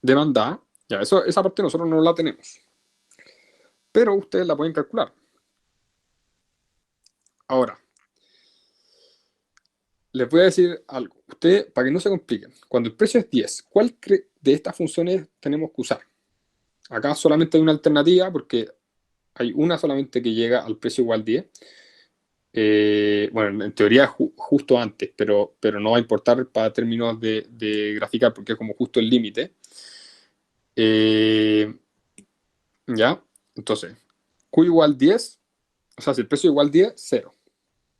demandadas, ya esa parte nosotros no la tenemos. Pero ustedes la pueden calcular. Ahora, les voy a decir algo. Ustedes, para que no se compliquen, cuando el precio es 10, ¿cuál de estas funciones tenemos que usar? Acá solamente hay una alternativa porque hay una solamente que llega al precio igual 10. Bueno, en teoría justo antes, pero no va a importar para términos de graficar porque es como justo el límite. ¿Ya? Entonces, Q igual 10, o sea, si el precio igual 10, 0.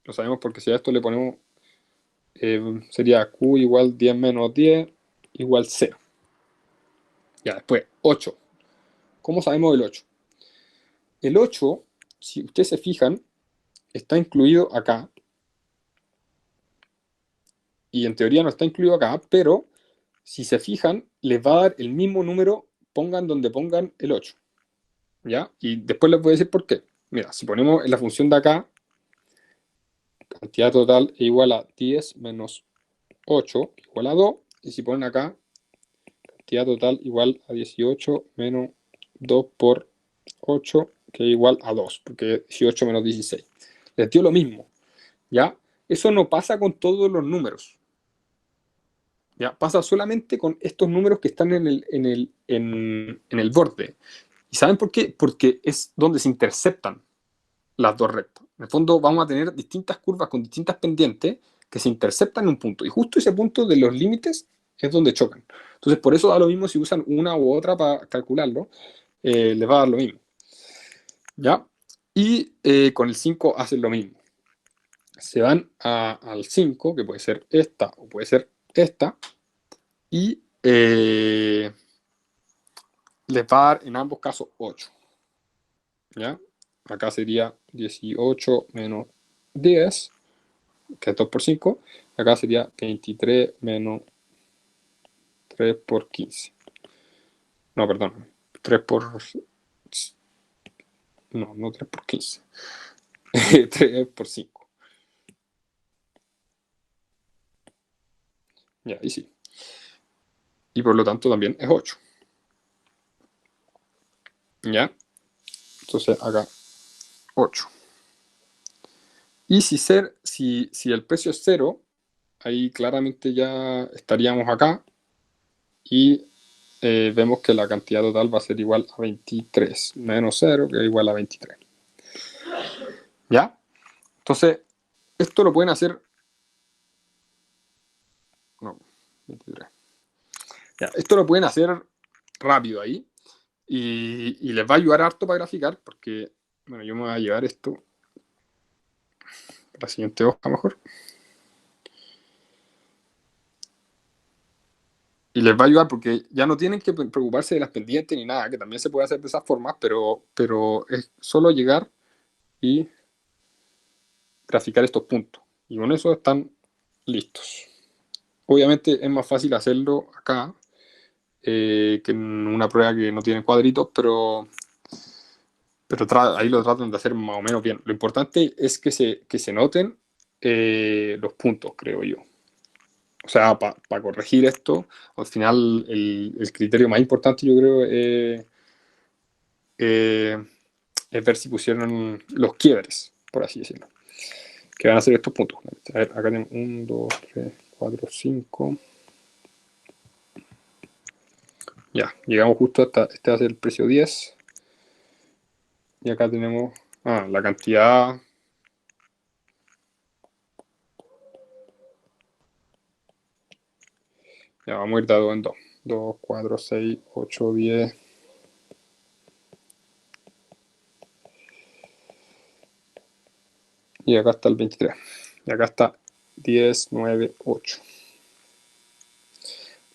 Lo sabemos porque si a esto le ponemos, sería Q igual 10 menos 10 igual 0. Ya, después, 8. ¿Cómo sabemos el 8? El 8, si ustedes se fijan, está incluido acá. Y en teoría no está incluido acá, pero si se fijan, les va a dar el mismo número, pongan donde pongan el 8. ¿Ya? Y después les voy a decir por qué. Mira, si ponemos en la función de acá, cantidad total es igual a 10 menos 8 igual a 2. Y si ponen acá, cantidad total igual a 18 menos 2 por 8, que es igual a 2, porque 18 menos 16. Les dio lo mismo. ¿Ya? Eso no pasa con todos los números. ¿Ya? Pasa solamente con estos números que están en el borde. ¿Y saben por qué? Porque es donde se interceptan las dos rectas. En el fondo vamos a tener distintas curvas con distintas pendientes que se interceptan en un punto. Y justo ese punto de los límites es donde chocan. Entonces por eso da lo mismo si usan una u otra para calcularlo. Les va a dar lo mismo. ¿Ya? Y con el 5 hacen lo mismo. Se van al 5, que puede ser esta o puede ser esta. Y les va a dar en ambos casos 8. ¿Ya? Acá sería 18 menos 10, que es 2 por 5. Acá sería 23 menos 3 por 15. No, perdón. 3 por... No 3 por 15. 3 por 5. Ya, ahí sí. Y por lo tanto también es 8. ¿Ya? Entonces acá 8. Y si el precio es 0, ahí claramente ya estaríamos acá y vemos que la cantidad total va a ser igual a 23 menos 0, que es igual a 23. ¿Ya? Entonces, esto lo pueden hacer... No, 23. Ya, esto lo pueden hacer rápido ahí y les va a ayudar harto para graficar porque, bueno, yo me voy a llevar esto a la siguiente hoja mejor. Y les va a ayudar porque ya no tienen que preocuparse de las pendientes ni nada, que también se puede hacer de esas formas, pero es solo llegar y graficar estos puntos. Y con eso están listos. Obviamente es más fácil hacerlo acá que en una prueba que no tiene cuadritos, pero ahí lo tratan de hacer más o menos bien. Lo importante es que se noten los puntos, creo yo. O sea, para corregir esto, al final el criterio más importante yo creo es ver si pusieron los quiebres, por así decirlo, que van a ser estos puntos. A ver, acá tenemos 1, 2, 3, 4, 5. Ya, llegamos justo hasta, este va a ser el precio 10. Y acá tenemos la cantidad. Ya, vamos a ir dado en 2. 2, 4, 6, 8, 10. Y acá está el 23. Y acá está 10, 9, 8.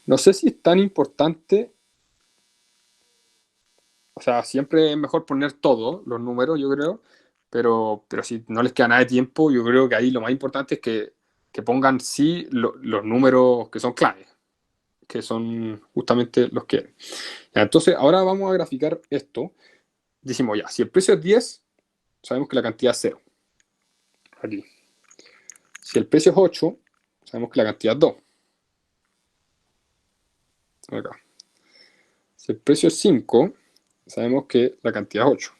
No sé si es tan importante. O sea, siempre es mejor poner todos los números, yo creo. Pero si no les queda nada de tiempo, yo creo que ahí lo más importante es que pongan sí los números que son claves, que son justamente los que... Ya, entonces, ahora vamos a graficar esto. Decimos ya, si el precio es 10, sabemos que la cantidad es 0. Aquí. Si el precio es 8, sabemos que la cantidad es 2. Acá. Si el precio es 5, sabemos que la cantidad es 8.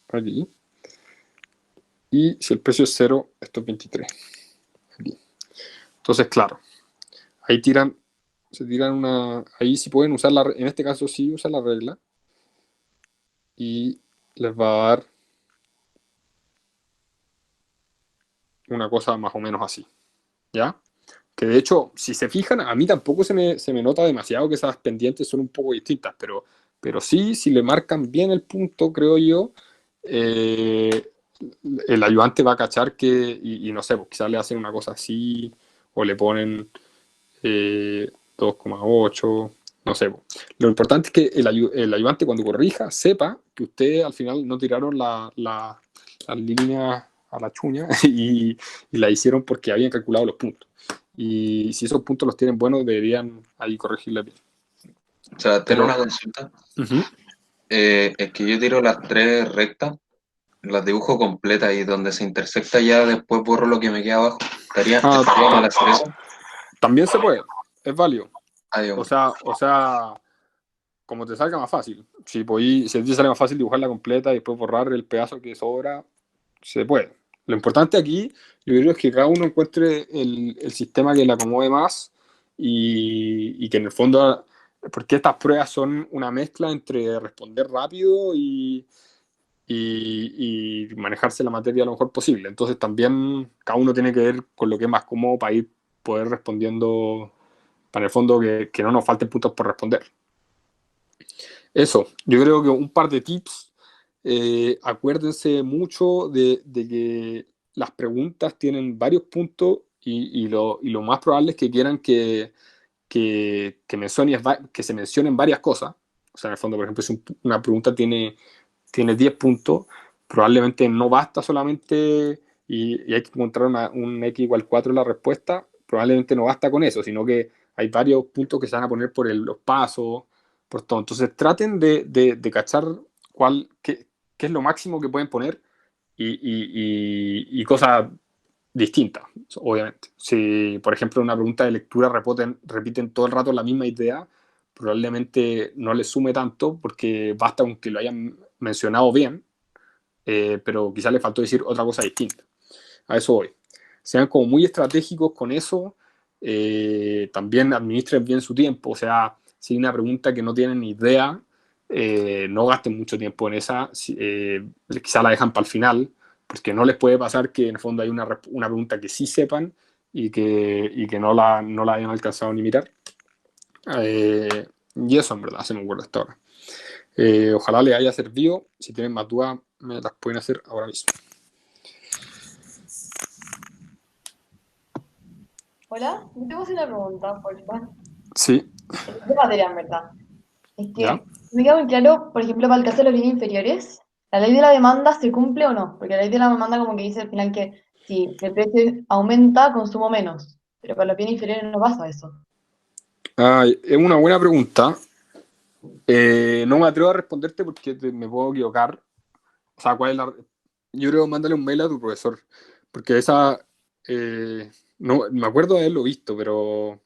Aquí. Y si el precio es 0, esto es 23. Entonces, claro, ahí se tiran ahí sí pueden usar en este caso sí usan la regla y les va a dar una cosa más o menos así, ¿ya? Que de hecho, si se fijan, a mí tampoco se me nota demasiado que esas pendientes son un poco distintas, pero sí, si le marcan bien el punto, creo yo, el ayudante va a cachar y no sé, pues quizás le hacen una cosa así, o le ponen 2,8, no sé. Pues. Lo importante es que el ayudante cuando corrija sepa que ustedes al final no tiraron las líneas a la chuña y la hicieron porque habían calculado los puntos. Y si esos puntos los tienen buenos, deberían ahí corregirle bien. O sea, tengo una consulta. Es que yo tiro las 3 rectas, las dibujo completas y donde se intersecta ya después borro lo que me queda abajo. ¿Estaría mal hacer eso? También se puede, es válido. O sea, como te salga más fácil. Si a ti te sale más fácil dibujarla completa y después borrar el pedazo que sobra, se puede. Lo importante aquí, yo creo, es que cada uno encuentre el sistema que le acomode más y que en el fondo, porque estas pruebas son una mezcla entre responder rápido y manejarse la materia lo mejor posible. Entonces también cada uno tiene que ver con lo que es más cómodo para poder respondiendo, para el fondo que no nos falten puntos por responder. Eso, yo creo que un par de tips. Acuérdense mucho de que las preguntas tienen varios puntos y lo más probable es que quieran que se mencionen varias cosas. O sea, en el fondo, por ejemplo, si una pregunta tiene 10 puntos, probablemente no basta solamente y hay que encontrar un x igual 4 en la respuesta, probablemente no basta con eso, sino que hay varios puntos que se van a poner por los pasos, por todo. Entonces traten de cachar qué es lo máximo que pueden poner y cosas distintas, obviamente. Si, por ejemplo, en una pregunta de lectura repiten todo el rato la misma idea, probablemente no les sume tanto porque basta con que lo hayan mencionado bien, pero quizás les faltó decir otra cosa distinta. A eso voy. Sean como muy estratégicos con eso, también administren bien su tiempo, o sea, si hay una pregunta que no tienen ni idea, no gasten mucho tiempo en esa, quizá la dejan para el final, porque no les puede pasar que en el fondo hay una pregunta que sí sepan y que no la hayan alcanzado ni mirar. Y eso en verdad se me ocurre hasta ahora. Ojalá les haya servido. Si tienen más dudas, me las pueden hacer ahora mismo. Hola, yo tengo una pregunta, por favor. Sí. Es de materia, en verdad. Es que ¿Ya? me queda muy claro, por ejemplo, para el caso de los bienes inferiores, ¿la ley de la demanda se cumple o no? Porque la ley de la demanda como que dice al final que si el precio aumenta, consumo menos. Pero para los bienes inferiores no pasa eso. Es una buena pregunta. No me atrevo a responderte porque me puedo equivocar. O sea, yo creo mándale un mail a tu profesor. Porque esa... no, me acuerdo de haberlo visto, pero...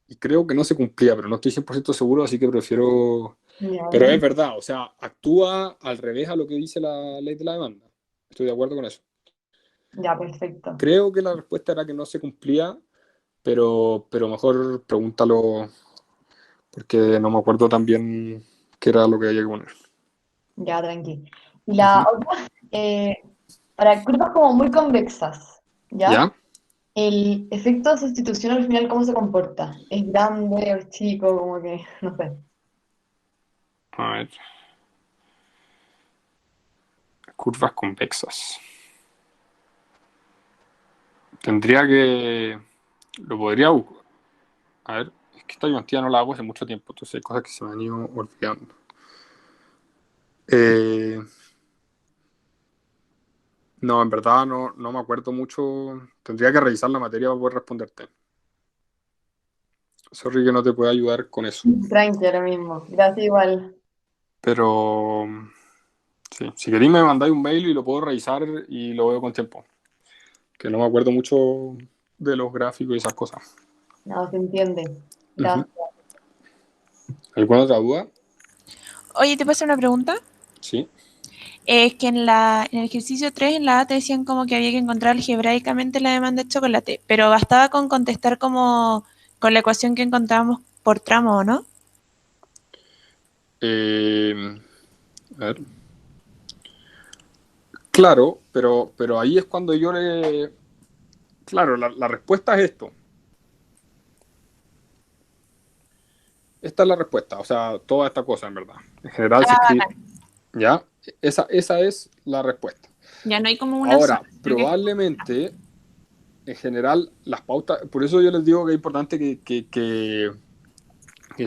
Y creo que no se cumplía, pero no estoy 100% seguro, así que prefiero... Ya, Pero ya. es verdad, o sea, actúa al revés a lo que dice la ley de la demanda. Estoy de acuerdo con eso. Ya, perfecto. Creo que la respuesta era que no se cumplía, pero mejor pregúntalo porque no me acuerdo tan bien qué era lo que había que poner. Ya, tranqui. Y la otra, para curvas como muy convexas, ¿ya? ¿Ya? El efecto de sustitución al final, ¿cómo se comporta? ¿Es grande o es chico? Como que, no sé. A ver. Curvas convexas. Tendría que... Lo podría buscar. A ver, es que esta ayudantía no la hago hace mucho tiempo, entonces hay cosas que se me han ido olvidando. No, en verdad no me acuerdo mucho. Tendría que revisar la materia para poder responderte. Sorry que no te puedo ayudar con eso. Tranqui, ahora mismo. Gracias igual. Pero sí, si queréis me mandáis un mail y lo puedo revisar y lo veo con tiempo. Que no me acuerdo mucho de los gráficos y esas cosas. No, se entiende. Gracias. ¿Alguna otra duda? Oye, ¿te puedo hacer una pregunta? Sí. Es que en el ejercicio 3, en la A, te decían como que había que encontrar algebraicamente la demanda de chocolate, pero bastaba con contestar como con la ecuación que encontrábamos por tramo, ¿o no? A ver. Claro, pero ahí es cuando yo le... Claro, la respuesta es esto. Esta es la respuesta, o sea, toda esta cosa en verdad. En general se escribe... ¿Ya? Esa es la respuesta. Ya no hay como una Ahora, sola, creo que- probablemente, en general, las pautas... Por eso yo les digo que es importante que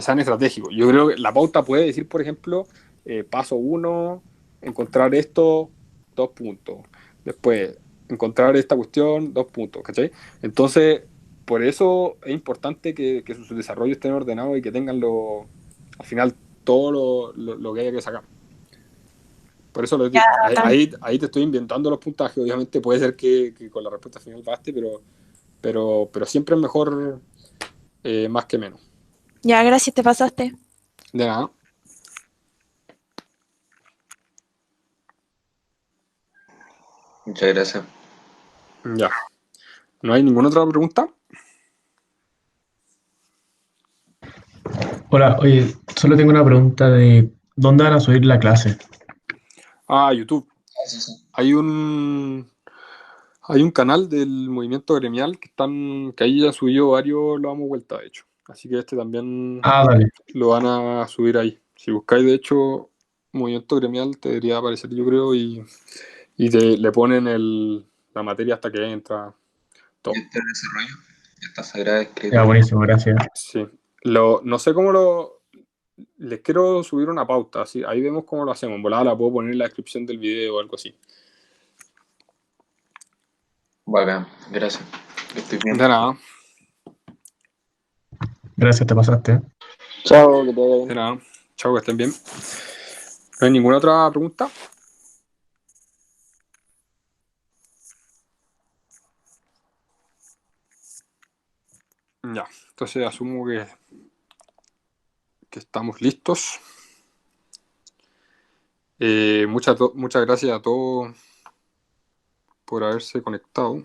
sean estratégicos. Yo creo que la pauta puede decir, por ejemplo, paso 1, encontrar esto, 2 puntos. Después, encontrar esta cuestión, 2 puntos, ¿cachai? Entonces, por eso es importante que sus desarrollos estén ordenados y que tengan al final todo lo que haya que sacar. Por eso les digo, ahí te estoy inventando los puntajes. Obviamente puede ser que con la respuesta final baste, pero siempre es mejor más que menos. Ya, gracias, te pasaste. De nada. Muchas gracias. Ya. ¿No hay ninguna otra pregunta? Hola, oye, solo tengo una pregunta de ¿dónde van a subir la clase? YouTube. Hay un canal del movimiento gremial que ahí ya subió varios, lo damos vuelta, de hecho. Así que este también Dale. lo van a subir ahí. Si buscáis, de hecho, movimiento gremial, te debería aparecer, yo creo, y le ponen la materia hasta que entra todo. ¿Y este desarrollo? Esta sagrada escritura. Ya, buenísimo, gracias. Sí. No sé cómo les quiero subir una pauta, así, ahí vemos cómo lo hacemos. En volada la puedo poner en la descripción del video o algo así. Bacán, gracias. Estoy bien. De nada. Gracias, te pasaste. Chao, que te vaya bien. De nada. Chao, que estén bien. ¿No hay ninguna otra pregunta? Ya, entonces asumo que estamos listos. Muchas gracias a todos por haberse conectado.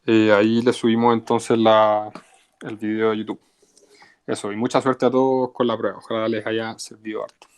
Ahí les subimos entonces el video de YouTube. Eso, y mucha suerte a todos con la prueba. Ojalá les haya servido harto.